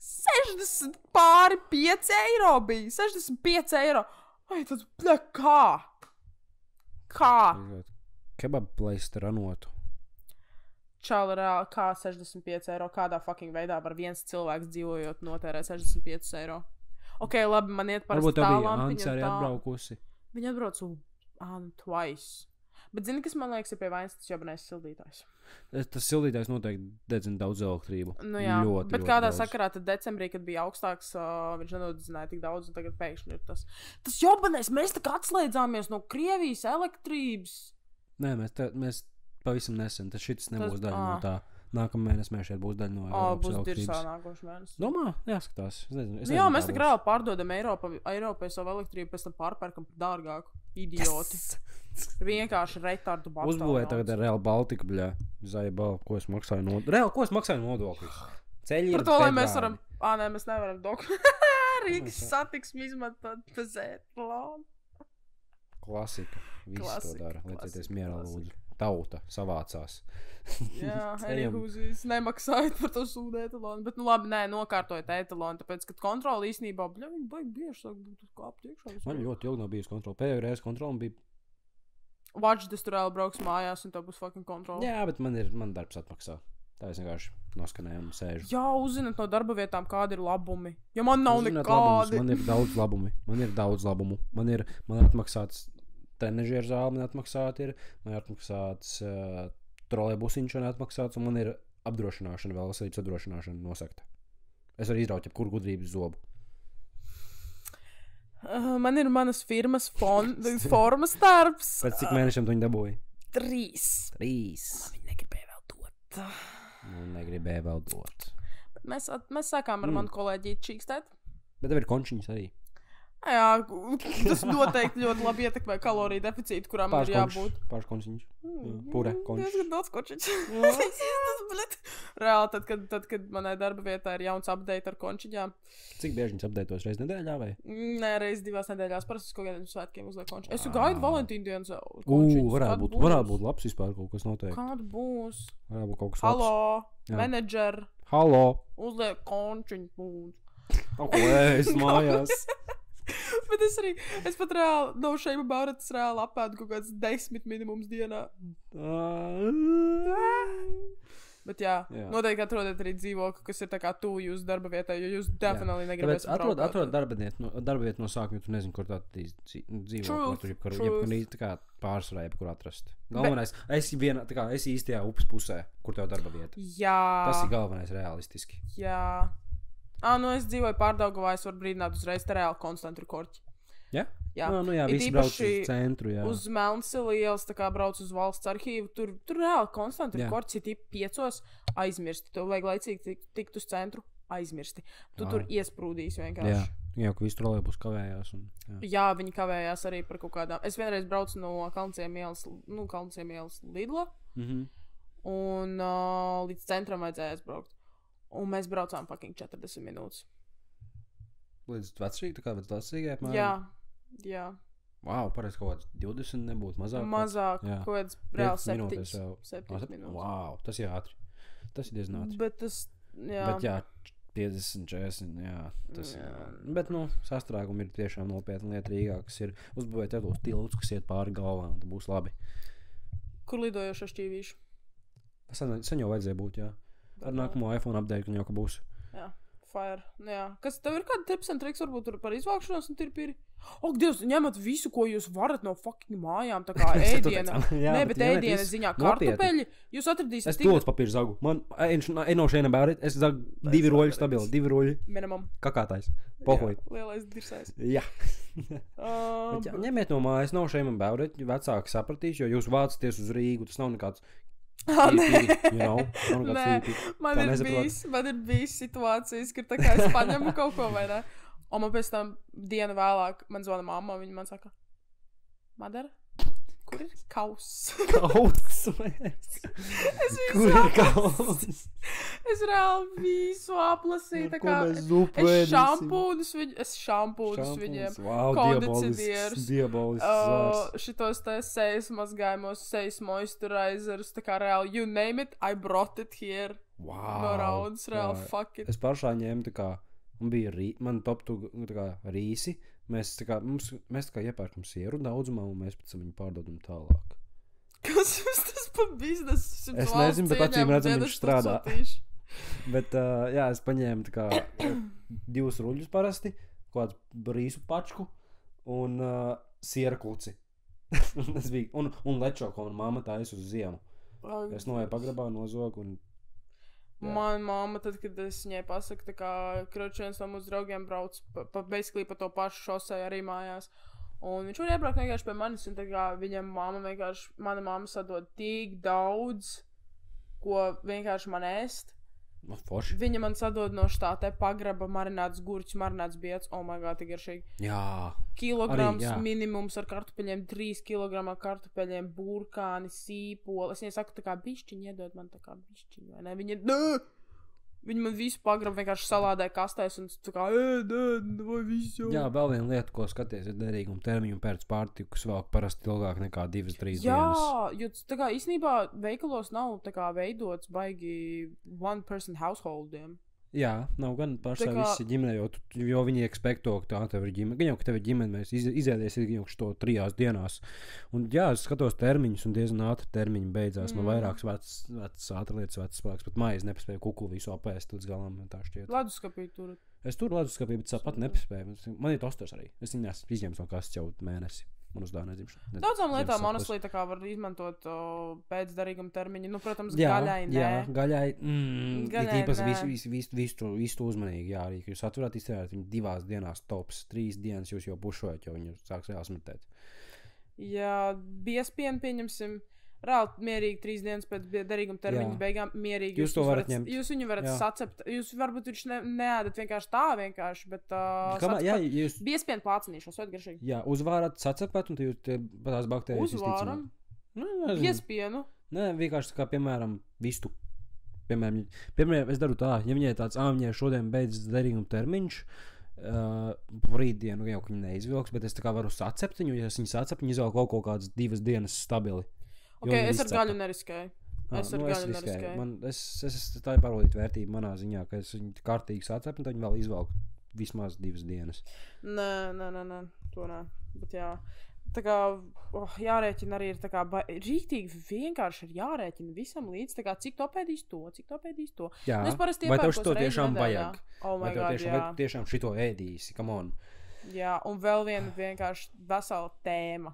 60 pāri 5 eiro bija. 65 eiro. Ai, tad, kā? Kebab place ranotu. Čau, reāli, kā 65 eiro? Kādā fucking veidā var viens cilvēks dzīvojot notērēt 65 eiro? Ok, labi, man iet par stāvām. Varbūt tev bija Ants arī atbraukusi. Viņa atbraucu twice. Bet zini, kas man liekas, ir pie vainas tas jobanais sildītājs.
Tas sildītājs noteikti dedzina daudz elektrību.
Nu jā,
ļoti,
bet
ļoti
kādā
daudz.
sakarā tad decembrī, kad bija augstāks, viņš nenodedzināja tik daudz, un tagad pēkšņi ir tas. Tas jobanais, mēs tā kā atslēdzāmies no Krievijas elektrības.
Nē, mēs pavisam nesen. Tas šis nebūs
Tas-
daļa no tā. Nākamā mēnesī mēs šeit būs daļa no Eiropas
Būs
elektrības.
dirsā nākošais mēnesis.
Domā, jāskatās. Es nezinu,
Nu, jā, mēs tā reāli pārdodam Eiropai savu elektrību, pēc tam pārpērkam par dārgāku. Idioti. Vienkārši retardu batu.
Uzbūvēja tagad ar Real Baltica, bļā. Zaibal, ko es maksāju Reāli, ko es maksāju nodokļus? Ceļi ir
Par to, lai mēs
februārī.
varam. Nē, mēs nevaram Rīgas satiksmi izmantot pezēt plānu.
Klasika. Viss to
Klasika,
dara. Liecieties
klasika,
mierā,
klasika.
lūdzu. Tauta savācās.
Jā,
Ceļam.
Erihūzijas nemaksājot par to sūdu etalonu. Bet, nu labi, nē, nokārtojot etalonu, tāpēc, ka kontroli īstenībā, bļa, viņi baigi bieži sāk būt kāpt iekšā.
Man ļoti ilgi nav bijusi kontrola. Pēdējo reizi kontrola bija.
Watchdas tur vēl brauks mājās, un tā būs fucking kontroli.
Jā, bet man darbs atmaksā. Tā es vienkārši noskanēju un sēžu.
Jā, uzzināt no darba vietām, kādi ir labumi. Ja man nav
Uzzināt labumus,
nekādi.
man ir daudz labumu. Man ir atmaksāts trenažieru zāle, man ir atmaksāts trolejbusiņš, man atmaksāts, un man ir apdrošināšana, vēl veselības apdrošināšana nosakta. Es varu izraut jebkuru gudrības zobu.
Man ir manas firmas formas darbs.
Pēc cik mēnešiem tu viņu dabūji?
3.
3.
Viņi negribēja vēl dot.
Negribēju vēl dot.
Mēs sākām ar manu kolēģi čīkstēt.
Bet tev ir končiņas arī.
Jā, tas noteikti ļoti labi ietekmē kaloriju deficītu, kurām ir jābūt.
Pāris končiņas. Pure končiņas.
Diezgan daudz končiņas. Reāli, tad, kad manai darba vietā ir jauns update ar končiņām.
Cik bieži viņas apdeitos reizes nedēļā vai?
Nē, reiz 2 nedēļās. Parasti kaut kādiem svētkiem uzliek končiņu. Es gaidu Valentīnu dienas
Varētu būt labs vispār kaut kas noteikti.
Kāda būs?
Varētu būt kaut kas
Halo,
Jā.
menedžer,
Halo!
uzliek končiņu.
Kaut ko ēst mājās.
Bet es pat reāli, no šeit about it, es reāli apēdu kaut kāds 10 minimums dienā. Bet jā, noteikti atrodat arī dzīvokli, kas ir tā kā tuvu jūsu darba vietai, jo jūs definitīvi negribēsiet
Tāpēc atrod darba vietu no sākuma, ja tu nezini, kur tā dzīvokli. Tur tā kā pārsvarā jebkur atrast. Galvenais, esi īstajā upes pusē, kur tev darba vieta.
Jā.
Tas ir galvenais realistiski.
Jā. Nu es dzīvoju Pārdaugavā, es varu brīdināt uzreiz, te reāli konstanti ir korķi.
Ja?
Jā,
jā, visi brauc uz centru, jā.
Uz Melnsila ielas, tā kā brauc uz valsts arhīvu, tur reāli konstanti ir korķi, ja 5 aizmirsti. Tev vajag laicīgi tikt uz centru, aizmirsti. Tu tur iesprūdīs vienkārši.
Jā, ka visi trolejbus kavējās.
Jā, viņi kavējās arī par kaut kādām. Es vienreiz braucu no Kalnciem ielas Lidla, un līdz centram vajadzēja aizbraukt. Un mēs braucām fucking 40 minūtes.
Līdz vecrīgai apmēram?
Jā.
Wow, parasti kaut kāds 20 nebūtu mazāk.
Mazāk, kaut kāds reāli 7 minūtes.
Wow, tas ir ātri. Tas ir diezgan ātri.
Bet tas, jā.
Bet jā, 50, 40, jā. Tas Bet, sastrēgumi ir tiešām nopietna lieta Rīgā, kas ir uzbūvēt tos tiltus, kas iet pāri galvām. Tas būs labi.
Kur lidojošo šķīvīšu?
Sen jau vajadzēja būt, jā. Ar nākamo iPhone update, jau ka būs.
Jā, fire. Jā. Kas tev ir kādi tips un triks varbūt par izvākšanos un tirpīri? Dievs, ņemat visu, ko jūs varat no fucking mājām, tā kā ēdiena. Nē, bet ēdiena ziņā kartupeļi. Jūs atradīsiet
Es tūlīt papīru zagu. Man, no šeit about it. Es zagu 2 roļi stabili. 2 roļi.
Minimum.
Kakātais. Pohoj.
Lielais dirsais.
Jā. Bet ņemiet no mājas, no šeit about it. Vecāki sapratīs, jo jūs vācaties uz Rīgu. Tas nav nekāds.
Man ir bijis situācijas, ka tā kā es paņemu kaut ko vai ne. Un man pēc tam dienu vēlāk man zvana mamma, viņa man saka, Madara, kur ir kauss? Es reāli visu aplasīju, tā kā es šampūnus viņiem, kondicionierus, šitos te sejas mazgājumos, sejas moisturizers, tā kā reāli, you name it, I brought it here. No raudas, reāli, fuck it.
Es pašā ņēmu tā kā, man top tu rīsi, mēs tā kā iepērkam sieru daudzumā un mēs pēc viņu pārdodam tālāk.
Kas jums tas pa biznesu?
Es nezinu, bet acīm redzam, viņš strādā. Bet, jā, es paņēmu tā kā 2 ruļus parasti, kādu rīsu pačku un siera kluci. Tas bija. Un lečo, ko man mamma taisa uz ziemu. Es noeju pagrabā, nozogu un... Jā.
Man mamma, tad, kad es viņai pasaku, tā kā Kročēns no mūsu draugiem brauc basically pa to pašu šosei arī mājās. Un viņš var iebraukt vienkārši pie manis, un tā kā viņam mana mamma sadod tik daudz, ko vienkārši man ēst.
Forši.
Viņa man sadod no štā te pagraba marināts gurķis, marināts biets, oh my god, tik garšīgi.
Jā.
Kilograms arī, minimums ar kartupeļiem, 3 kilograma kartupeļiem, burkāni, sīpoli. Es viņai saku, tā kā bišķiņi iedod man tā kā bišķiņi, vai ne? Viņi man visu pagrabu vienkārši salādē kastēs un tā kā, vai visu.
Jā, vēl viena lieta, ko skaties, ir derīguma termiņu pēc pārtiku, kas vēl parasti ilgāk nekā 2-3 dienas.
Jā, jo tā kā īstenībā veikalos nav tā kā veidots baigi one person householdiem.
Jā, nav gan pašā visi ģimene, jo viņi ekspekto, ka tā tev ir ģimene. Gan jau, ka tev ir ģimene, mēs izēdies jau to 3 dienās. Un jā, es skatos termiņus un diezgan ātri termiņi beidzās. Man vairākas vecas ātrlietas, vecas spēks, pat maizi nepaspēju kukuli visu apēst līdz galam, tā šķiet.
Leduskapī tur.
Es tur leduskapī, bet tāpat nepaspēju. Man ir tosters arī. Es viņās izņēmu no kastes jau mēnesi.
Daudzām lietām honestly tā kā var izmantot pēc derīguma termiņa. Nu, protams, gaļai nē.
Jā, gaļai ir īpaši visu uzmanīgi jārīk. Jūs atverat iztērēt viņu 2 dienās tops, 3 dienas jūs jau pušojat, jo viņi sāks reāli smirtēt.
Jā, biespienu pieņemsim. Reāli mierīgi 3 dienas pēc derīguma termiņa beigām mierīgi.
Jūs to varat ņemt.
Jūs viņu varat sacept. Jūs varbūt viņš neēdat vienkārši tā vienkārši, bet
jūs
biespienu plācinīšos, vai garšīgi?
Jā, uzvārat sacepēt un jūs tās baktērijas
uzvāram? Biespienu?
Nē, vienkārši tā kā, piemēram, vistu. Piemēram, es daru tā, ja viņai tāds, viņai šodien beidzas derīguma termiņš, rītdienu jau viņi neizvilks, bet es tā kā varu sacept viņu, ja es viņu sacept, viņi izvēl kaut kādas 2 dienas stabili.
Es ar gaļu neriskēju. Es
tā ir parodīta vērtība manā ziņā, ka es viņu kārtīgi sacepu, un tad viņi vēl izvelk vismaz 2 dienas.
Nē, to nē. Bet jā, tā kā jārēķina arī ir tā kā rīktīgi vienkārši ir jārēķina visam līdz, tā kā cik to pēdīs to.
Jā, vai tev šito tiešām vajag? Vai tev tiešām šito ēdīsi, come on.
Jā, un vēl viena vienkārši vesela tēma.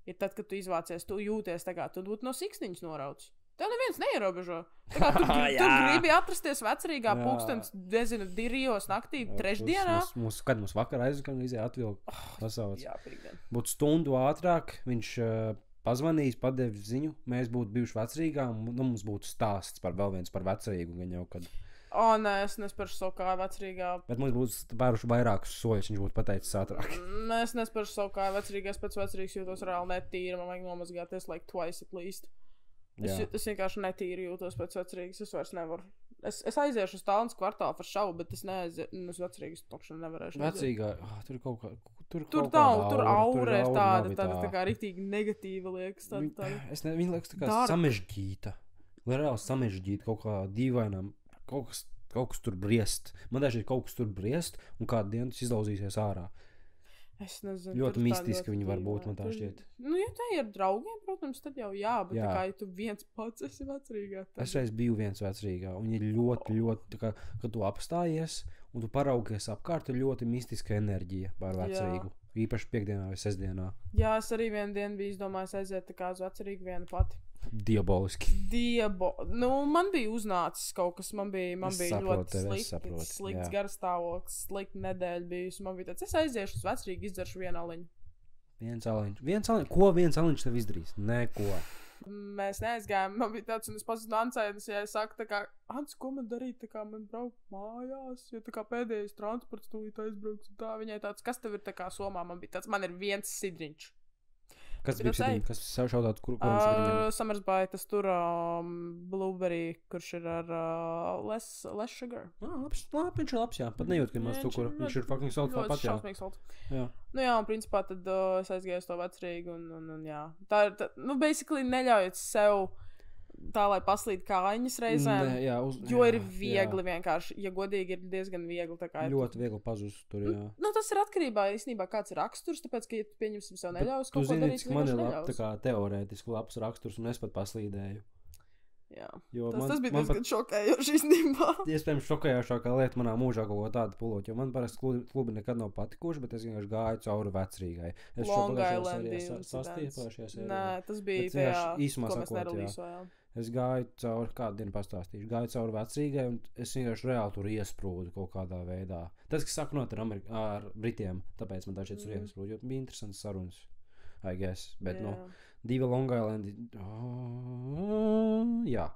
Ir tad, kad tu izvācies, tu jūties tā kā tu būtu no siksniņas noraucis. Tev neviens neierobežo. Tā kā tu gribi atrasties vecrīgā pulkstens, nezinu, 2 naktī, trešdienā.
Kad mums vakar aizvakar izēja atvilkt pasaules.
Jā, pirmdien.
Būtu stundu ātrāk, viņš pazvanījis, padevis ziņu, mēs būtu bijuši vecrīgā, un mums būtu stāsts par vēl viens par vecrīgu. Gan jau, kad...
Nē, es nespēršu savu kāju vecrīgā.
Bet mums būtu pāruši vairākus soļus, viņš būtu pateicis ātrāk.
Es nespēršu savu kāju vecrīgā, es pēc vecrīgas jūtos reāli netīri, man vajag nomazgāties like twice at least. Es vienkārši netīri jūtos pēc vecrīgas, es vairs nevaru. Es aiziešu uz Tallinas kvartālu par šavu, bet es neaiziešu uz vecrīgas tokšanu nevarēšu.
Vecrīgā, tur ir kaut kā...
Tur aura ir tāda tā kā riktīgi negatīva liekas.
Viņa liekas tā kā samežģīta. Reāli samežģīta kaut kā dīvainām. Kaut kas tur briest. Man daži ir kaut kas tur briest, un kādu dienu tas izlauzīsies ārā.
Es nezinu.
Ļoti mistiski viņi var būt, man tā šķiet.
Nu, ja tā ir draugiem, protams, tad jau jā, bet tā kā ja tu viens pats esi vecrīgā.
Es reiz biju viens vecrīgā, un ir ļoti, tā kā, kad tu apstājies, un tu paraugies apkārt, ir ļoti mistiska enerģija par vecrīgu. Jā. Īpaši piekdienā vai sestdienā. Jā,
es arī vienu dienu biju izdomājis aiziet tā kā uz vecrīgu vienu pati.
Diaboliski.
Man bija uznācis kaut kas, man bija ļoti slikts garstāvoklis, slikta nedēļa bijusi. Man bija tāds, es aiziešu uz vecrīgu, izdzeršu vienu aliņu.
Viens aliņš. Ko viens aliņš tev izdarīs? Neko.
Mēs neaizgājām, man bija tāds, un es pats Ancēdas, ja es saku tā kā, Ants, ko man darīt, tā kā man braukt mājās, jo tā kā pēdējais transports tūlīt aizbrauks, un tā viņai tāds, kas tev ir tā kā Somā, man bija tāds, man ir viens sidriņš.
Kas bija sidriņš? Kas šaudāt, kuram sidriņam?
Summersby, tas tur Blueberry, kurš ir ar less sugar.
Viņš ir labs, jā, pat nejūt, ka maz cukuru. Viņš ir fucking salt tāpat, jā.
Šausmīgi salt. Jā. Nu jā, un principā tad es aizgāju uz to vecrīgu, un jā. Tā ir, basically neļaujot sev tā, lai paslīd kājiņas reizēm, jo ir viegli vienkārši, ja godīgi ir diezgan viegli. Tā kā
ļoti viegli pazust tur, jā.
Nu, tas ir atkarībā, īstenībā, kāds ir raksturs, tāpēc, ka, ja tu pieņemsim sev neļaus kaut ko darīt,
man ir tā kā teorētiski labs raksturs, un es pat paslīdēju.
Jā.
Jo
Tas bija diezgan šokējoši īstenībā.
Iespējams, šokējošākā lieta manā mūžā kaut ko tādu pulot, jo man parasti klubi nekad nav patikuši, bet es vienkārši gāju cauri Vecrīgai. Es šo pagājušajā sastīju.
Nē, tas bija tajā, ko mēs nerelīsojām.
Es gāju cauri, kādu dienu pastāstīšu, gāju cauri Vecrīgai, un es vienkārši reāli tur iesprūdu kaut kādā veidā. Tas, kas saka not ar Britiem, tāpēc man tā šeit tur iesprūdu, jo bija interesants sarunas, I guess, bet, divi Long Islandi, jā.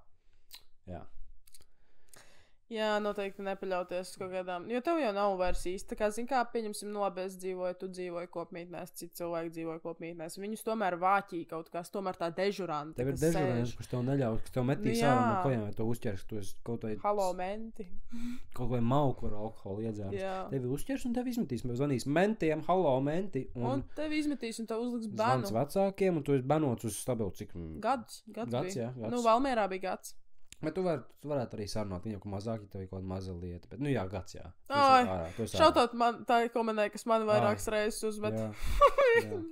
Jā, noteikti nepaļauties kaut kādām, jo tev jau nav vairs īsti, tā kā, zin kā, pieņemsim, labi, es dzīvoju, tu dzīvoji kopmītnēs, citi cilvēki dzīvoja kopmītnēs, viņus tomēr vāķī kaut kas, tomēr tā dežuranti,
tev ir dežuranti, kurš tev neļauj, kas tev metīs ārā no kojām, vai tu uzķers, tu esi kaut vai...
Halo, menti.
Kaut vai mauku ar alkoholu iedzērs. Tevi uzķers un tevi izmetīs, mēs zvanīs mentiem, halo, menti.
Un tevi izmetīs un tev uzliks banu.
Zvans vecākiem un tu esi banots uz stabilu, cik...
Gads bija.
Jā, gads.
Nu, Valmierā bija gads.
Bet tu varētu arī sarunāt viņu, ka mazāk, ja tev ir kaut kāda maza lieta. Bet, jā, gads, jā.
Šautot man, tā ir komentēja, kas man vairākas reizes uzmet.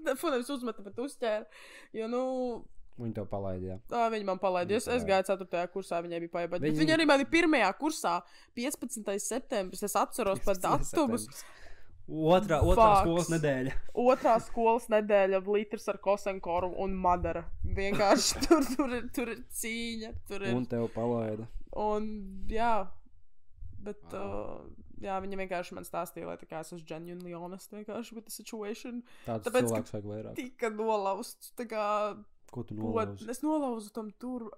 Nevis uzmeta, bet uzķēra. Jo,
Viņi tev palaida, jā.
Viņi man palaida. Es gāju 4. kursā, viņai bija paiebaļ. Bet viņi arī man ir 1. kursā, 15. septembris. Es atceros pat datumus.
Otrā skolas nedēļa.
Otrā skolas nedēļa, litrs ar kosenkoru un madara. Vienkārši tur ir cīņa.
Un tev palaida.
Un, jā. Bet, viņa vienkārši man stāstīja, lai tā kā es esmu genuinely honest vienkārši with the situation.
Tāds cilvēks vajag vairāk.
Tika nolausts, tā kā...
Ko tu nolauzi?
Es nolauzu tam tur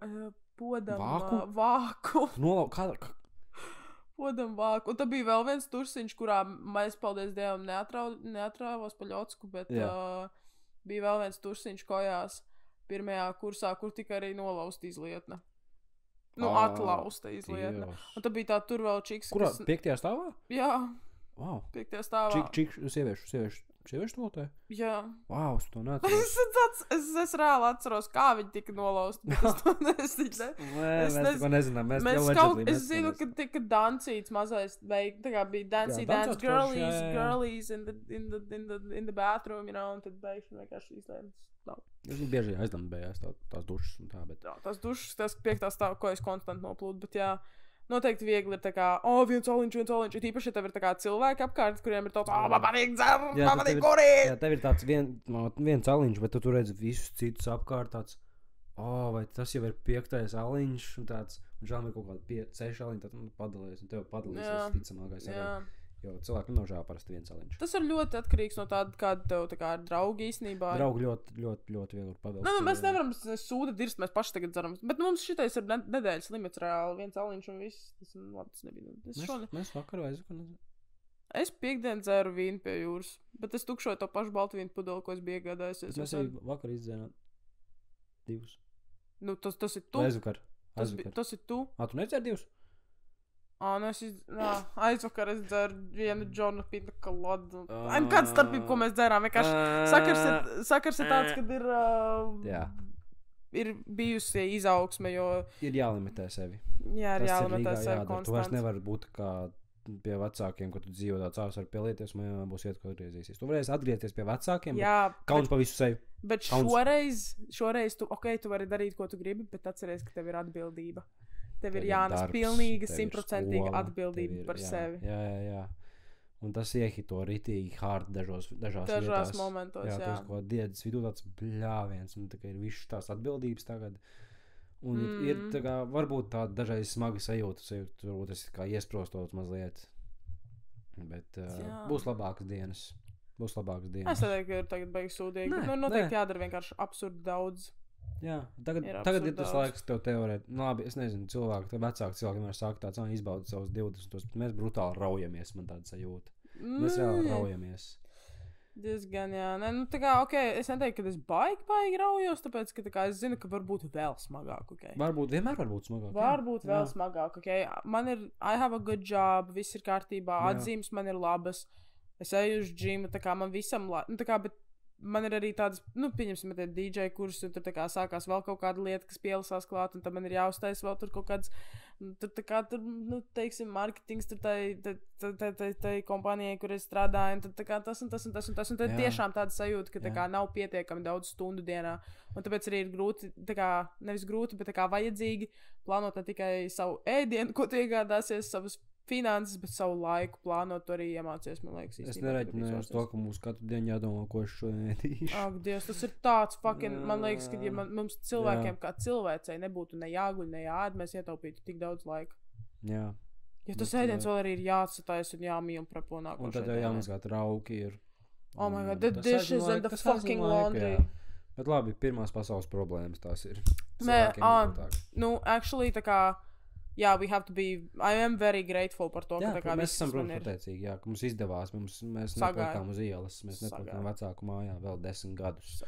podam
vāku.
Podam vāku. Un tad bija vēl viens tursiņš, kurā mēs, paldies Dievam, neatrāvos pa ļocku, bet bija vēl viens tursiņš kojās 1. kursā, kur tika arī nolausta izlietne. Atlausta izlietne. Un tad bija tā tur vēl čiks.
Kurā? 5. stāvā?
Jā.
Wow.
5. stāvā.
Sieviešu tolotē?
Jā.
Wow, es to neatceros.
Es reāli atceros, kā viņi tika nolausti. Es to
nezinām.
Es zinu, ka tika dancīts mazais, vai tā kā bija dance girlies in the bathroom, un tad beigšana vienkārši izlēmas.
Es bieži aizdambējās tās dušas un tā, bet...
Jā, tās dušas, tās 5. stāv, ko es konstant noplūdu, bet jā. Noteikti viegli ir tā kā, viens oliņš, tīpaši, ja tev ir tā kā cilvēki apkārt, kuriem ir tāds, man patīk dzer, man patīk kurīt.
Jā, tev ir tāds viens oliņš, bet tu redzi visus citus apkārt tāds, vai tas jau ir 5. aliņš, un tāds, un žēl ir kaut kādi 6 aliņi, tad padalīs, un tev padalīs ticamākais arī. Jo cilvēki nav žēl parasti viens aliņš.
Tas ir ļoti atkarīgs no tāda, kāda tev tā kā ir draugi īstenībā.
Draugi ļoti viegli pavilkt.
Mēs nevaram sūda dirst, mēs paši tagad dzeram. Bet mums šitais ir nedēļas limits reāli, viens aliņš un viss. Tas nebija.
Mēs vakar vai aizvakar nezinu.
Es piekdien dzēru vīnu pie jūras, bet es tukšoju to pašu baltu vīnu pudeli, ko es biju iegādājusies.
Mēs arī vakar izdzērām 2.
Tas ir tu?
Aizvakar.
Tas ir tu?
Tu necēri 2?
Aizvakar es dzeru vienu Džona Pita kaladu. Kāda starpība, ko mēs dzērām? Vienkārši sakars ir tāds, kad ir bijusi izaugsme, jo...
Ir jālimitē sevi.
Jā, ir jālimitē sevi konstanti.
Tu vairs nevari būt kā pie vecākiem, kad tu dzīvo tā cāvs var pielieties, un man būs iet, ko atgriezīsies. Tu varēsi atgriezties pie vecākiem, bet kauns pa visu sevi.
Bet šoreiz tu vari darīt, ko tu gribi, bet atceries, ka tev ir atbildība. Tev ir jānes pilnīga, 100% atbildība par sevi.
Jā. Un tas iehito ritīgi hard dažās
momentos,
jā. Tu esi kaut diedas vidū tāds bļāviens, un tā kā ir viss tās atbildības tagad. Un ir tā kā, varbūt tā dažreiz smagi sajūta, varbūt es kā iesprostots mazliet. Bet būs labākas dienas. Es teiktu, ka ir tagad beigas sūdīgi, bet noteikti jādara vienkārši absurdi daudz. Jā, tagad ir tas laiks, tev teorēt. Labi, es nezinu, vecāki cilvēki vienmēr saka tāds, izbaudīt savus 20, bet mēs brutāli raujamies, man tāda sajūta. Mēs reāli raujamies.
Diezgan, jā. Tā kā, es neteiktu, ka es baigi raujos, tāpēc, ka es zinu, ka var būt vēl smagāk,
Vienmēr var būt smagāk.
Varbūt vēl smagāk, Man ir, I have a good job, viss ir kārtībā, atzīmes man ir labas, es eju uz džimu, tā kā man visam, bet man ir arī tādas, pieņemsim, tie DJ kursi, un tur tā kā sākās vēl kaut kāda lieta, kas pielasās klāt, un tad man ir jāuztais vēl tur kaut kāds Tur tā kā tur, nu, teiksim, marketings tur tai kompānijai, kur es strādāju, un tad tā kā tas un tas. Un tad tiešām tāda sajūta, ka tā kā nav pietiekami daudz stundu dienā. Un tāpēc arī ir grūti, tā kā nevis grūti, bet tā kā vajadzīgi plānot ne tikai savu ēdienu, ko tu iegādāsies, savus finanses, bet savu laiku plānot, to arī iemācies, man liekas.
Es nereķināju uz to, ka mums katru dienu jādomā, ko es šodien ēdīšu.
Ak, Dievs, tas ir tāds fucking, man liekas, ka ja mums cilvēkiem kā cilvēcei nebūtu ne jāguļ, ne jāēd, mēs ietaupītu tik daudz laika.
Jā.
Jo tas ēdiens vēl arī ir jāatsatās un jāmīl prepo nākošajai.
Un tad jau jāmazgāt rauki ir.
Oh my god, the dishes and the fucking laundry.
Bet labi, pirmās pasaules problēmas tās ir.
Actually, tā kā jā, we have to be. I am very grateful par to,
jā,
ka tā kā
mēs esam, protams, pateicīgi, jā, ka mums izdevās. Mēs neplikām uz ielas, mēs neplikām vecāku mājā vēl 10 gadus.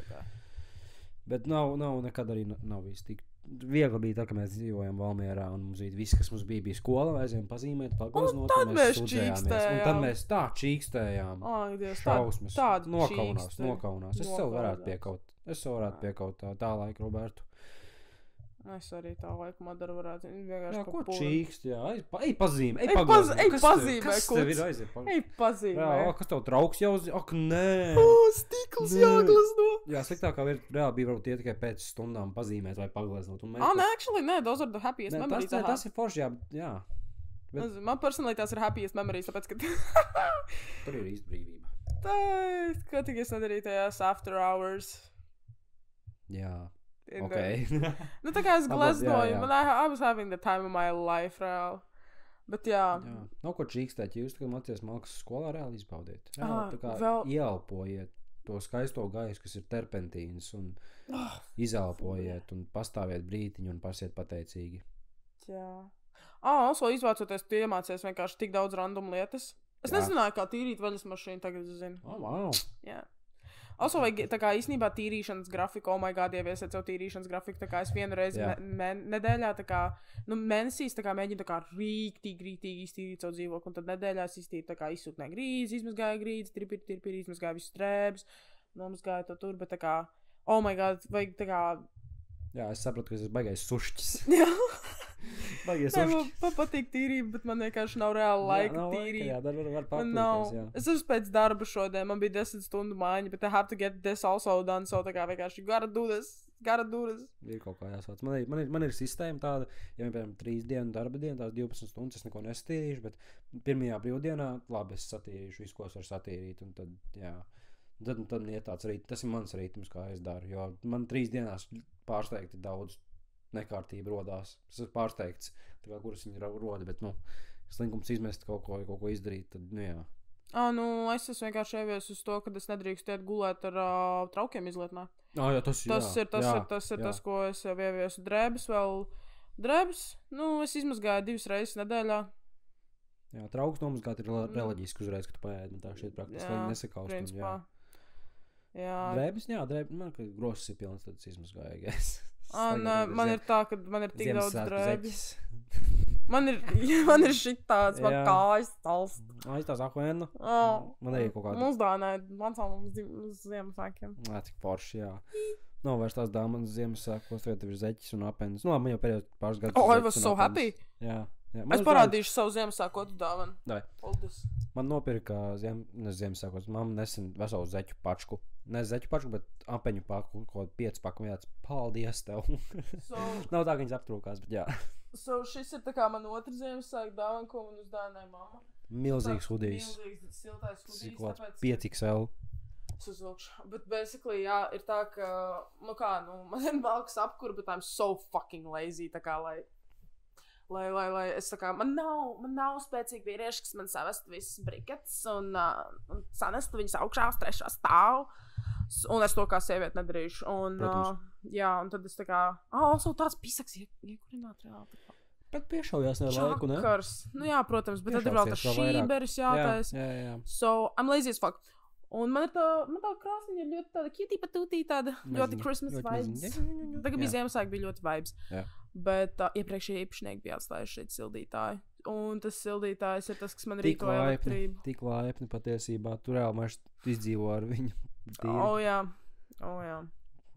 Bet nav nekad arī nav bijis tik viegli bija tā, ka mēs dzīvojam Valmierā un mums bija viss, kas mums bija skola, aizējām pazīmēt, paglaznot, un tad mēs čīkstējām. Un tad mēs tā čīkstējām. Šausmas. Nokaunās. Es sev varētu piekaut tā laika, Robertu.
Es arī tā laika madaru varētu.
Jā, ko čīkst, jā. Ej pazīmē, ej
pazīmē,
kas tev ir aiziet?
Ej pazīmē.
Jā, kas tev trauks jau ak, nē.
Stikls jāglazno.
Jā, sliktākā reāli bija varbūt tikai pēc stundām pazīmēt vai paglaznot.
Actually, nē, those are the happiest memories.
Tas ir forši, jā.
Bet... Man personīgi tās ir happiest memories, tāpēc, ka...
Tur ir īsti brīvība.
Ko tik es nedarīju tajās after hours.
Jā. Okay.
Nu, tā kā es glaznoju, I was having the time of my life, reāli. Bet jā.
Nav ko čīkstēt, jūs tagad mācies mākslas skolā reāli izbaudiet. Tā kā ieelpojiet to skaisto gaisu, kas ir terpentīns, un izelpojiet, un pastāviet brītiņu, un pasiet pateicīgi. Jā.
Also izvācoties, tu iemācies vienkārši tik daudz random lietas. Es nezināju, kā tīrīt veļas mašīnu, tagad es zinu.
Wow.
Jā. Also, vai tā kā īstenībā tīrīšanas grafiku, oh my god, ieviesiet savu tīrīšanas grafiku, tā kā es vienu reizi nedēļā, tā kā, mēnesīs, tā kā mēģinu tā kā rīktīgi iztīrīt savu dzīvokli, un tad nedēļā es iztīru, tā kā izsūtnēju grīzi, izmazgāju grīzi, tirpiri, izmazgāju visus drēbes, nomazgāju to tur, bet tā kā, oh my god, vajag tā kā...
Jā, es sapratu, ka es esmu baigais sušķis.
Jā.
Baigais
sušķis. Man patīk tīrība, bet man vienkārši nav reāli laika tīrīt.
Jā, tad var papūties, jā.
Es esmu pēc darba šodien, man bija 10 stundu mājiņa, bet I have to get this also done, so tā kā vienkārši gotta do this.
Ir kaut kā jāsauc. Man ir sistēma tāda, ja man piemēram 3 dienu darba diena, tās 12 stundas, es neko nesatīrīšu, bet pirmajā brīvdienā, labi, es satīrīšu visu, ko es varu satīrīt, un tad, jā. Tad iet tāds tas ir mans ritms, kā es daru, jo man 3 dienās pārsteigti daudz nekārtība rodās. Es esmu pārsteigts, tā kā kuras viņi roda, bet, slinkums izmest kaut ko izdarīt, tad, jā.
Es esmu vienkārši ievies uz to, ka es nedrīkstu iet gulēt ar traukiem izlietnē.
Jā, tas ir
tas, ko es jau ieviesu. Drēbes, es izmazgāju 2 reizes nedēļā.
Jā, trauks nomazgāt ir reliģiski uzreiz, kad tu paēd, man tā šeit praktiski, lai nesakaust.
Jā.
Drēbes, man, ka grosas ir pilnas, tad es izmazgāju,
man ir tā, ka man ir tik daudz drēbes. Man ir šitāds, man kājas talst.
Es tās akvēnu. Man arī kaut kāda.
Mums dānāja, mums Ziemassvētkiem.
Cik forši, jā. Nav vairs tās dāmanas Ziemassvētkos, tagad ir zeķis un apenis. Labi, man jau pēdējos pāris gadus.
I was so happy.
Jā.
Es parādīšu savu Ziemassvētku dāvanu.
Man nopirka Ziemassvētkos. Mamma nesen veselu zeķu pačku. Ne zeķu pačku, bet apeņu paku, kaut 5 paku. Paldies tev. Nav tā, ka viņas aptrūkās, bet jā.
Šis ir tā kā man otrs Ziemassvētku dāvana, ko man uzdāvināja mamma.
Milzīgs hudijs.
Milzīgs siltais hudijs.
5XL.
Bet basically, jā, ir tā, ka, man ir valks apkura, bet I'm so fucking lazy, tā kā, lai es tā kā, man nav spēcīgi vīrieši, kas man savestu visas briketes un sanestu viņas augšā uz 3. stāvu. Un es to kā sievieti nedarīšu. Jā, un tad es tā kā, also tāds pisaks iekurināt reāli.
Bet piešaujās ne laiku, ne?
Čakars. Jā, protams, bet tad ir vēl tas šīberis jātais.
Jā.
So, I'm lazy as fuck. Un man tā krāsniņa ir ļoti tāda cutie patūtī, tāda ļoti Christmas vibes. Tagad bija Ziemassvētki, bija ļoti vibes. Jā. Bet iepriekšējie īpašnieki bija atstājuši šeit sildītāju. Un tas sildītājs ir tas, kas man rīkoja elektrību.
Tik laipni patiesībā. Tu reāli mēs izdzīvo ar viņu.
Jā.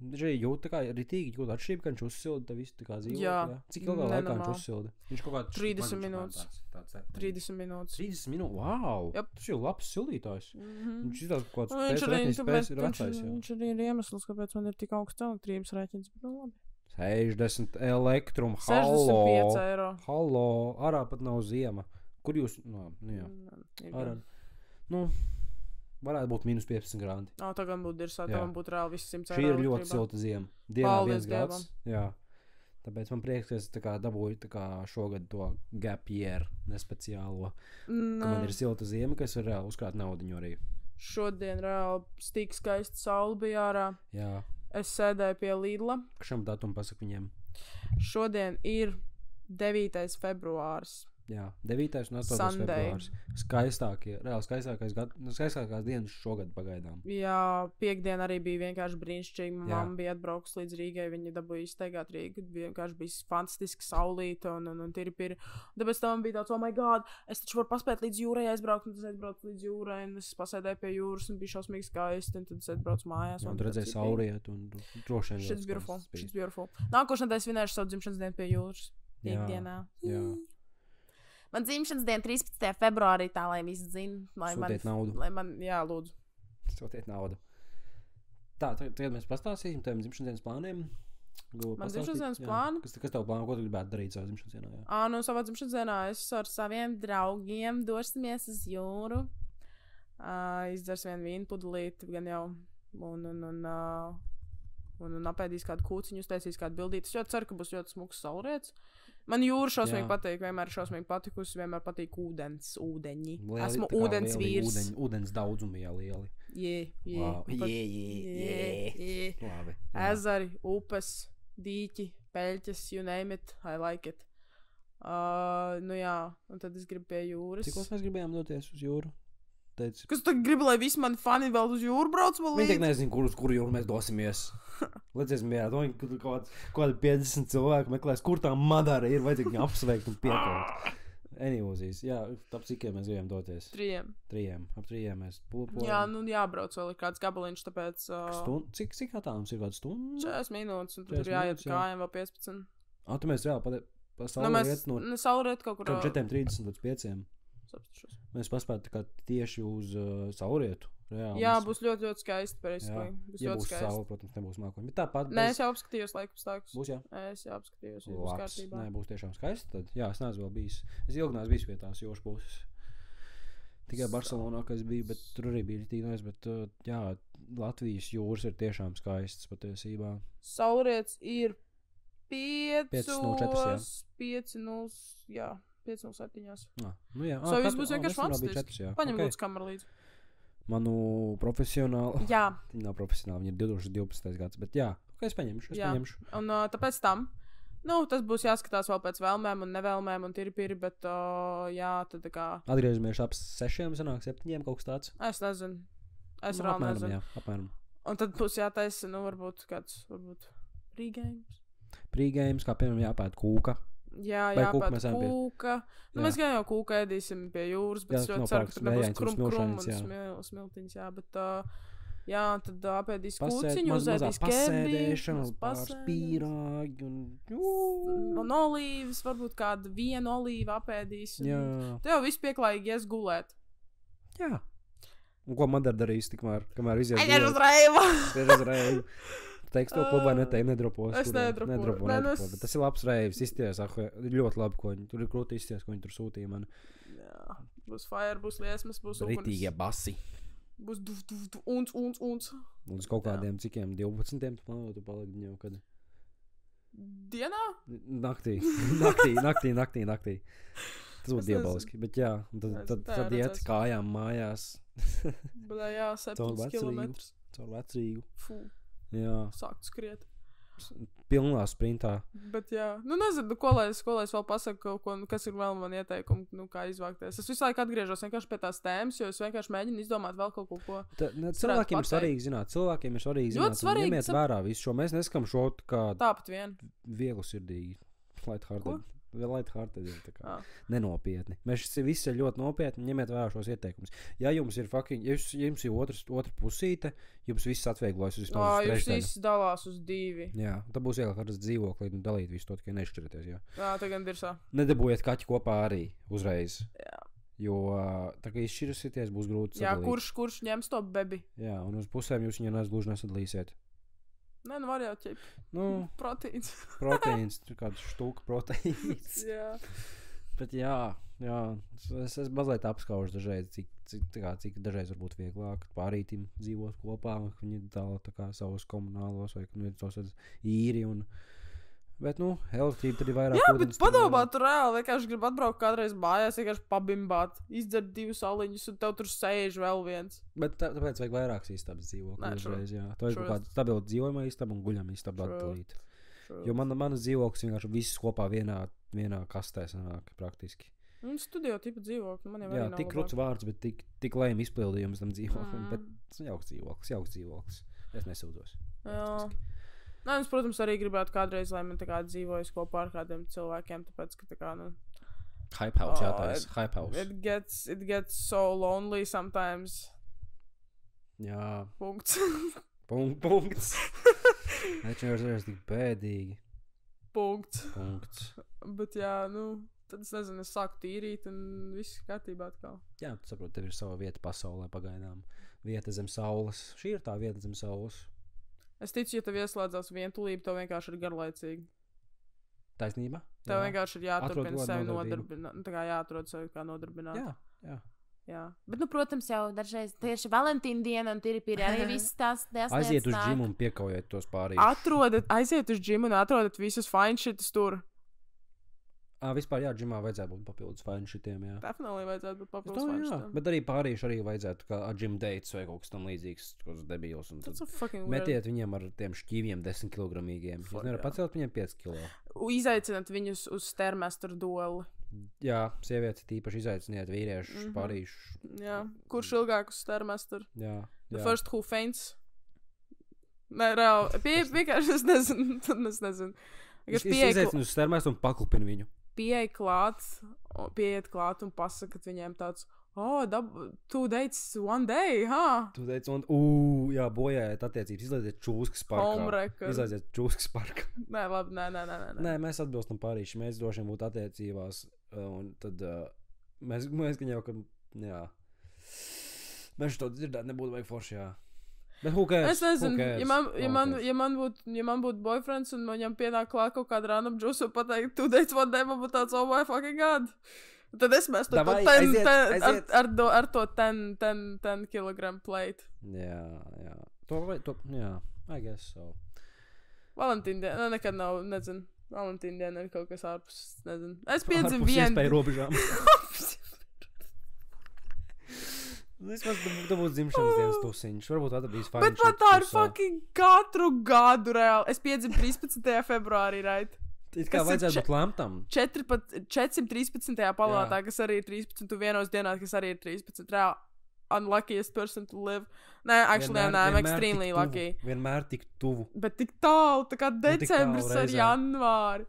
Viņš arī jūt, tā kā ritīgi jūt atšķirību, ka viņš uzsilda tā visu tā kā dzīvo.
Jā.
Cik ilgā laikā viņš
Nenormāli.
uzsilda? Viņš kaut kā
30 minūtes. 30 minūtes.
30 minūtes, wow!
Jep.
Tas ir labs sildītājs. Viņš izstāsta kaut kāds
Viņš arī,
spējas ir vecais, jā.
viņš arī ir iemesls, kāpēc man ir tik augsts elektrības rēķins. Bet, nu, labi.
60 elektrum,
65 eiro.
Hallo, ārā pat nav ziema. Kur jūs, jā,
Ir
ārā,
gan.
varētu būt minus 15 grādi.
Tā gan būtu dirsā,
Jā.
tā man būtu reāli viss 100 eiro.
Šī ir ļoti
elektrībā.
silta ziema. Dienā
Paldies
1 grāds. Jā. Tāpēc man prieks, ka es tā kā dabūju tā kā šogad to gap year nespeciālo. Ka man ir silta ziema, ka es varu reāli uzkrāt naudiņu arī.
Šodien reāli stīk skaista saule bija ārā.
Jā.
Es sēdēju pie Lidla.
Šam datum pasaka viņiem.
Šodien ir 9. februāris.
Jā, 9. un 8.
Sunday.
februārs. Skaistākie, reāli skaistākās dienas šogad pagaidām.
Jā, piekdiena arī bija vienkārši brīnišķīga.
Jā.
Mamma bija atbraukusi līdz Rīgai. Viņa dabūja izteigāt Rīgu. Vienkārši bija fantastiski saulīta un tirpiri. Tāpēc tam bija tāds, oh, my God, es taču varu paspēt līdz jūrai aizbraukt. Un tas aizbraucu līdz jūrai. Un es pasēdēju pie jūras un bija šausmīgi skaisti. Un tad es aizbraucu mājās.
Un tu redzēji saulrietu un droši vien.
Šis beautiful. Šis beautiful. Nākošais nedēļas svinēšu savu dzimšanas dienu pie jūras. Piekdienā.
Jā.
Man dzimšanas diena 13. februārī, tā lai visi zina, lai
Sūtiet naudu.
Lai man, jā, lūdzu.
Sūtiet naudu. Tā, tagad mēs pastāstīsim tiem dzimšanas dienas plāniem.
Man dzimšanas dienas plāni?
Kas tev plāno, ko tu gribētu darīt savā dzimšanas dienā? Jā?
Nu, savā dzimšanas dienā es ar saviem draugiem dosimies uz jūru. Izdzers vienu vīnu pudelīti, gan jau, un apēdīs kādu kūciņu, uztaisīs kādu bildīti. Es ļoti ceru, ka būs ļoti smuks saulrietis. Man jūra šausmīgi patīk, vienmēr ir šausmīgi patikusi, vienmēr patīk ūdeņi. Esmu ūdens vīrs.
Ūdens daudzumi, jā, lieli. Wow. Labi.
Ezeri, upes, dīķi, peļķes, you name it, I like it. Nu jā, un tad es gribu pie jūras.
Cikos mēs gribējām doties uz jūru? Teici.
Kas tu gribi, lai visi mani fani vēl uz jūru brauc?
Viņi tiek nezinu, uz kuru jūru mēs dosimies. Lēdzies mierā, tur kaut kādi 50 cilvēki meklēs, kur tā madara ir, vajadzīgi viņu apsveikt un piekaut. Anyways, jā, ap cikiem mēs gribējām doties?
3.
Ap 3 mēs pulpojam.
Jā, nu jābrauc vēl ir kāds gabaliņš, tāpēc...
Cik attālums ir kāds stundu?
40 minūtes, un tad ir jāiet kājām vēl 15.
Tu mēs reāli pa saulriet no...
Saulriet kaut kur...
4:30 līdz 5.
Sapstušos.
Mēs paspētu tā kā tieši uz saulrietu. Reāli.
Jā, būs ļoti, ļoti skaisti. Būs
ja
ļoti
būs
skaisti.
saule, protams, nebūs mākoņi. Bet tāpat...
Nē, es jau apskatījos laikapstākļus.
Būs, jā?
Es jau apskatījos, ja būs kārtībā.
Nē, būs tiešām skaisti. Tad, jā, es neesmu vēl bijis. Es ilgi neesmu bijis pie tās jūras puses. Tikai Barcelonā, kas bija, bet tur arī bija tīnais. Bet, jā, Latvijas jūras ir tiešām skaistas patiesībā.
Saulriets ir 5:04,
5:07.
5:07.
Nu jā,
Viss būs vienkārši fantastiski. Paņem lūdzu kameru līdzi.
Manu profesionālu.
Jā.
Viņa nav profesionāla, viņa ir 2012. gads. Bet jā, es paņemšu.
Un tāpēc tam. Tas būs jāskatās vēl pēc vēlmēm un nevēlmēm un tirpiri, bet jā, tad kā...
Atgriežamies ap 6, sanāk 7, kaut kas tāds.
Es nezinu. Es reāli nezinu.
Jā, apmēram.
Un tad būs jātaisa, varbūt kāds, pre-games.
Pre-games, kā piemēram jāpēd kūka.
Jā, jāpēd kūka. Mēs gan jau kūka ēdīsim pie jūras, bet es ļoti ceru, ka tur nebūs krum un smiltiņas, jā, bet... Jā, tad apēdīs kūciņu, uzēdīs
pasēdēšanu, pāris pīrāgi
un olīvas, varbūt kādu vienu olīvu apēdīs.
Jā.
Tev viss pieklājīgi ies gulēt.
Jā. Un ko Madara darīs tikmēr, kamēr izies gulēt?
Aizies uz reivu!
Aizies uz reivu. Teiks to klubā nedropos.
Es nedropu.
Bet tas ir labs reivs, izties, ļoti labi, ko viņi, tur ir krūti izties, ko viņi tur sūtīja man.
Jā, būs fire, būs liesmas, būs uguns.
Ritīgie basi.
Būs uns.
Līdz kaut kādiem cikiem 12. tu plānotu palikt jau kad?
Dienā?
Naktī. Tas būtu diaboliski, bet jā, tad iet kājām mājās.
Bļā, jā, 7 kilometrus.
Caur Vecrīgu.
Fū.
Jā.
Sākt skriet.
Pilnā sprintā.
Bet jā, nezinu, ko lai es vēl pasaku, kas ir vēl man ieteikumi, kā izvākties. Es visu laiku atgriežos vienkārši pie tās tēmas, jo es vienkārši mēģinu izdomāt vēl kaut ko.
Cilvēkiem ir svarīgi zināt, ņemiet vērā visu šo. Mēs neskam šo kā
tāpat vien.
vieglu sirdīgi, lighthearted. Vēl lighthearted ir tā kā nenopietni. Mēs visi ir ļoti nopietni, ņemiet vērā šos ieteikumus. Ja jums ir fucking, ja jums ir otra pusīte, jums viss atvieglojas uz vismaz
jūs visi dalās uz 2.
Jā, tad būs ielikt kādas dzīvokli un dalīt visu to, tikai nešķirieties, jā.
Jā, tā gan dirsā.
Nedabūjiet kaķi kopā arī uzreiz.
Jā.
Jo tā kā izšķirasieties, būs grūti
sadalīt.
Jā,
kurš ņems to bebi?
Jā, un uz pusēm jūs viņu gluži nesadalīsiet.
Nē, nu var jau ķip. Proteīns.
Proteīns, kāds štuka proteīns.
Jā.
Bet jā, es mazliet apskaužu dažreiz, cik dažreiz varbūt vieglāk pārītim dzīvot kopā, ka viņi dala tā kā savus komunālos vai ka tos īri un... Bet, elektrība tad ir vairāk
jā, bet padomā, tu reāli vienkārši grib atbraukt kādreiz mājās, vienkārši pabimbāt, izdzert 2 aliņus un tev tur sēž vēl viens.
Bet tāpēc vajag vairākas istabas dzīvokļu uzreiz, jā. Tā ir kaut kāda stabila dzīvojumā istaba un guļama istaba atdalīta. Jo manas dzīvoklis vienkārši viss kopā vienā kastē sanāk praktiski.
Studio tipa dzīvokļi, man jau
jā, tik krūts vārds, bet tik lējumi izpildījums tam dzīvoklim, bet jauks dzīvoklis. Es nesūdzos.
Jā. Nē, es, protams, arī gribētu kādreiz, lai man tā kā dzīvojas kopā ar kādiem cilvēkiem, tāpēc, ka tā kā,
Hype house jātais, hype house.
It gets so lonely sometimes.
Jā.
Punkts.
Punkts. Neču jau tik bēdīgi.
Punkts. Bet jā, tad es nezinu, es sāku tīrīt un viss kārtībā atkal.
Jā, tu saproti, tev ir sava vieta pasaulē pagaidām. Vieta zem saules. Šī ir tā vieta zem saules.
Es ticu, ja tev ieslēdzās vientulība, tev vienkārši ir garlaicīgi.
Taisnība?
Tev vienkārši ir jāturpina sevi nodarbināt. Tā kā jāatrod sevi kā nodarbināt. Jā.
Bet, protams, jau dažreiz tieši Valentīna diena un tiripīri arī viss tās lietas.
Aiziet uz džimu un piekaujiet tos pārējos.
Aiziet uz džimu un atrodat visus fine shitus tur.
Vispār, jā, džimā vajadzētu būt papildus fine shitiem, jā.
Definitely vajadzētu būt papildus fine shitiem.
Bet arī pārīši arī vajadzētu kā gym dates vai kaut kas tam līdzīgs, kaut kas debils. Metiet viņiem ar tiem šķīviem 10 kilogramīgiem. Jūs nevarat pacelt viņiem 5 kilo.
Izaicināt viņus uz Stairmaster dueli.
Jā, sievietes tīpaši izaiciniet vīriešu pārīšu.
Jā, kurš ilgāk uz Stairmaster?
Jā.
The first who faints? Nē, reāli, vienkārši es nezinu.
Izaicinu uz Stairmaster un paklupinu viņu.
Pieiet klāt un pasakat viņiem tāds, 2 dates one day,
2 dates one, jā, bojājiet attiecības, izlaidiet čūskas parkā. Izlaidiet čūskas parkā.
Nē, labi, nē.
Nē, mēs atbilstam pārīši, mēs droši vien būtu attiecībās, un tad mēs gan jau, ka, jā, mēs to dzirdēt nebūtu vajag forši, jā. Bet who cares?
Es nezinu, ja man būtu boyfriends un viņam pienāk klāt kaut kāda random juice un pateikt 2 dates one day, man būtu tāds, oh my fucking god. Tad es mestu ar to 10 kilogram plate.
Jā. Jā, I guess so.
Valentīna diena, nekad nav, nezinu. Valentīna diena ir kaut kas ārpus, nezinu. Es piedzīvu
vienu. Ārpus iespēju robežām. Vismaz tu būtu dzimšanas dienas tusiņš. Varbūt atradīs fine shit.
Bet man tā ir fucking katru gadu reāli. Es piedzimu 13. februārī, right?
It kā vajadzētu būt lamtam.
413. palātā, kas arī ir 13. vienos dienās, kas arī ir 13. Reāli unluckiest person to live. Nē, actually, I'm extremely lucky.
Vienmēr tik tuvu.
Bet tik tālu, tā kā decembris ar janvāri.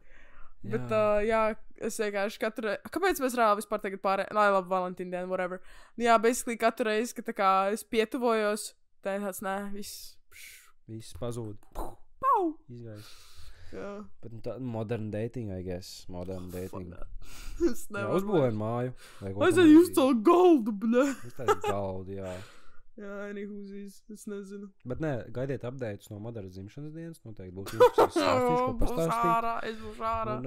Bet, jā, es vienkārši katru reizi... Kāpēc mēs reāli vispār tagad Lai, labi, Valentīna diena, whatever. Jā, basically katru reizi, ka tā kā es pietuvojos, tā ir tāds,
Viss pazūd.
Pau!
Izgājis.
Jā.
Bet tā modern dating, I guess. Modern dating.
Es nevaru.
Uzbūvēju māju.
Aiziet jūs tā galdu, bļa.
Es tā galdu, jā.
Jā, anywhoosies, es nezinu.
Bet nē, gaidiet updates no Madaras dzimšanas dienas. Noteikti būs interesants stāstīšu, ko pastāstīt.
Es būšu ārā.
Un,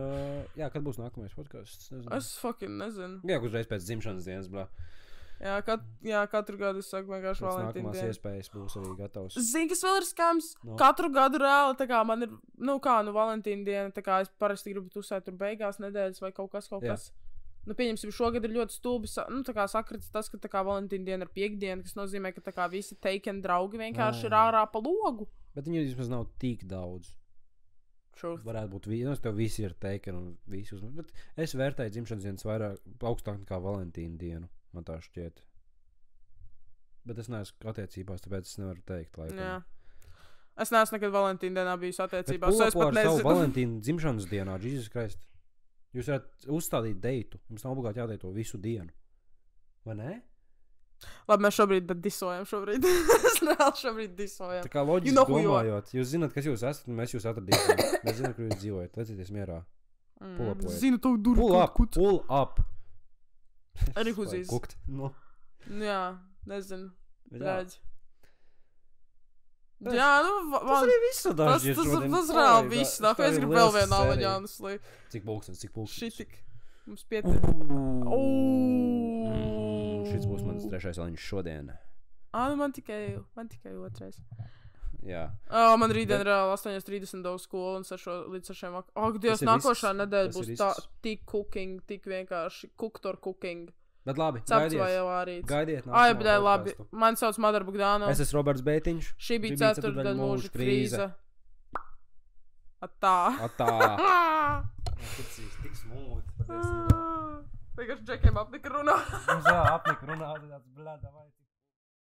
jā, kad būs nākamais podcasts?
Es fucking nezinu.
Jā, uzreiz pēc dzimšanas dienas, blā.
Jā, katru gadu es saku vienkārši Valentīna dienu.
Nākamās iespējas būs arī gatavs.
Zini, kas vēl ir skams? No. Katru gadu reāli, tā kā man ir, Valentīna diena, tā kā es parasti gribu tusēt tur beigās nedēļas vai kaut kas. Pieņemsim, šogad ir ļoti stulbi, tā kā sakrits tas, ka tā kā Valentīna diena ir piekdiena, kas nozīmē, ka tā kā visi taken draugi vienkārši ir ārā pa logu.
Bet viņu vismaz nav tik daudz.
Truth.
Varētu būt, tev visi ir taken un visi uzmanīgi. Bet es vērtēju dzimšanas dienas vairāk augstāk nekā Valentīna dienu, man tā šķiet. Bet es neesmu attiecībās, tāpēc es nevaru teikt, laikam.
Jā. Es neesmu nekad Valentīna dienā bijusi attiecībās.
Bet ko ar savu Valentīna dzimšanas dienā, Jesus Christ? Jūs varat uzstādīt deitu. Jums nav obligāti jādeito visu dienu. Vai ne?
Labi, mēs šobrīd disojam. Mēs reāli šobrīd disojam.
Tā kā loģiski
You know who you are.
domājot. Jūs zināt, kas jūs esat, un mēs jūs atradīsim. Mēs zinām, kur jūs dzīvojat. Lecieties mierā. Pull-upojiet.
Zinu, tavu duru
Pull up.
kaut
Pull up.
Arī huzīs.
Kukt. Nu.
Jā, nezinu.
Bet jā.
Redz. Jā,
Tas arī viss
tas reāli viss. Nāk, es gribu vēl vienu āleņu, honestly.
Cik pulkstens?
Šitik. Mums pietiek.
Šis būs mans trešais āleņš šodien.
Nu man tikai otrais.
Jā.
Man rītdien reāli 8:30 daudz skolu un līdz 6. Dievs,
Tas ir
nākošā
viss.
nedēļa
Tas ir
būs tā,
viss.
tik cooking, tik vienkārši cooked or cooking.
Bet labi,
Cepts vai
gaidiet.
jau arī.
Gaidiet.
Ai,
nākamo
bet labi.
podcastu.
Mani sauc Madara Bogdānova.
Es esmu Roberts Bētiņš.
Šī bija ceturtdaļa mūža krīze. Atā.
Atā. Tik smūti.
Vienkārši džekiem apnika runā.
Jā, apnika runā. Tāds blēdā vai.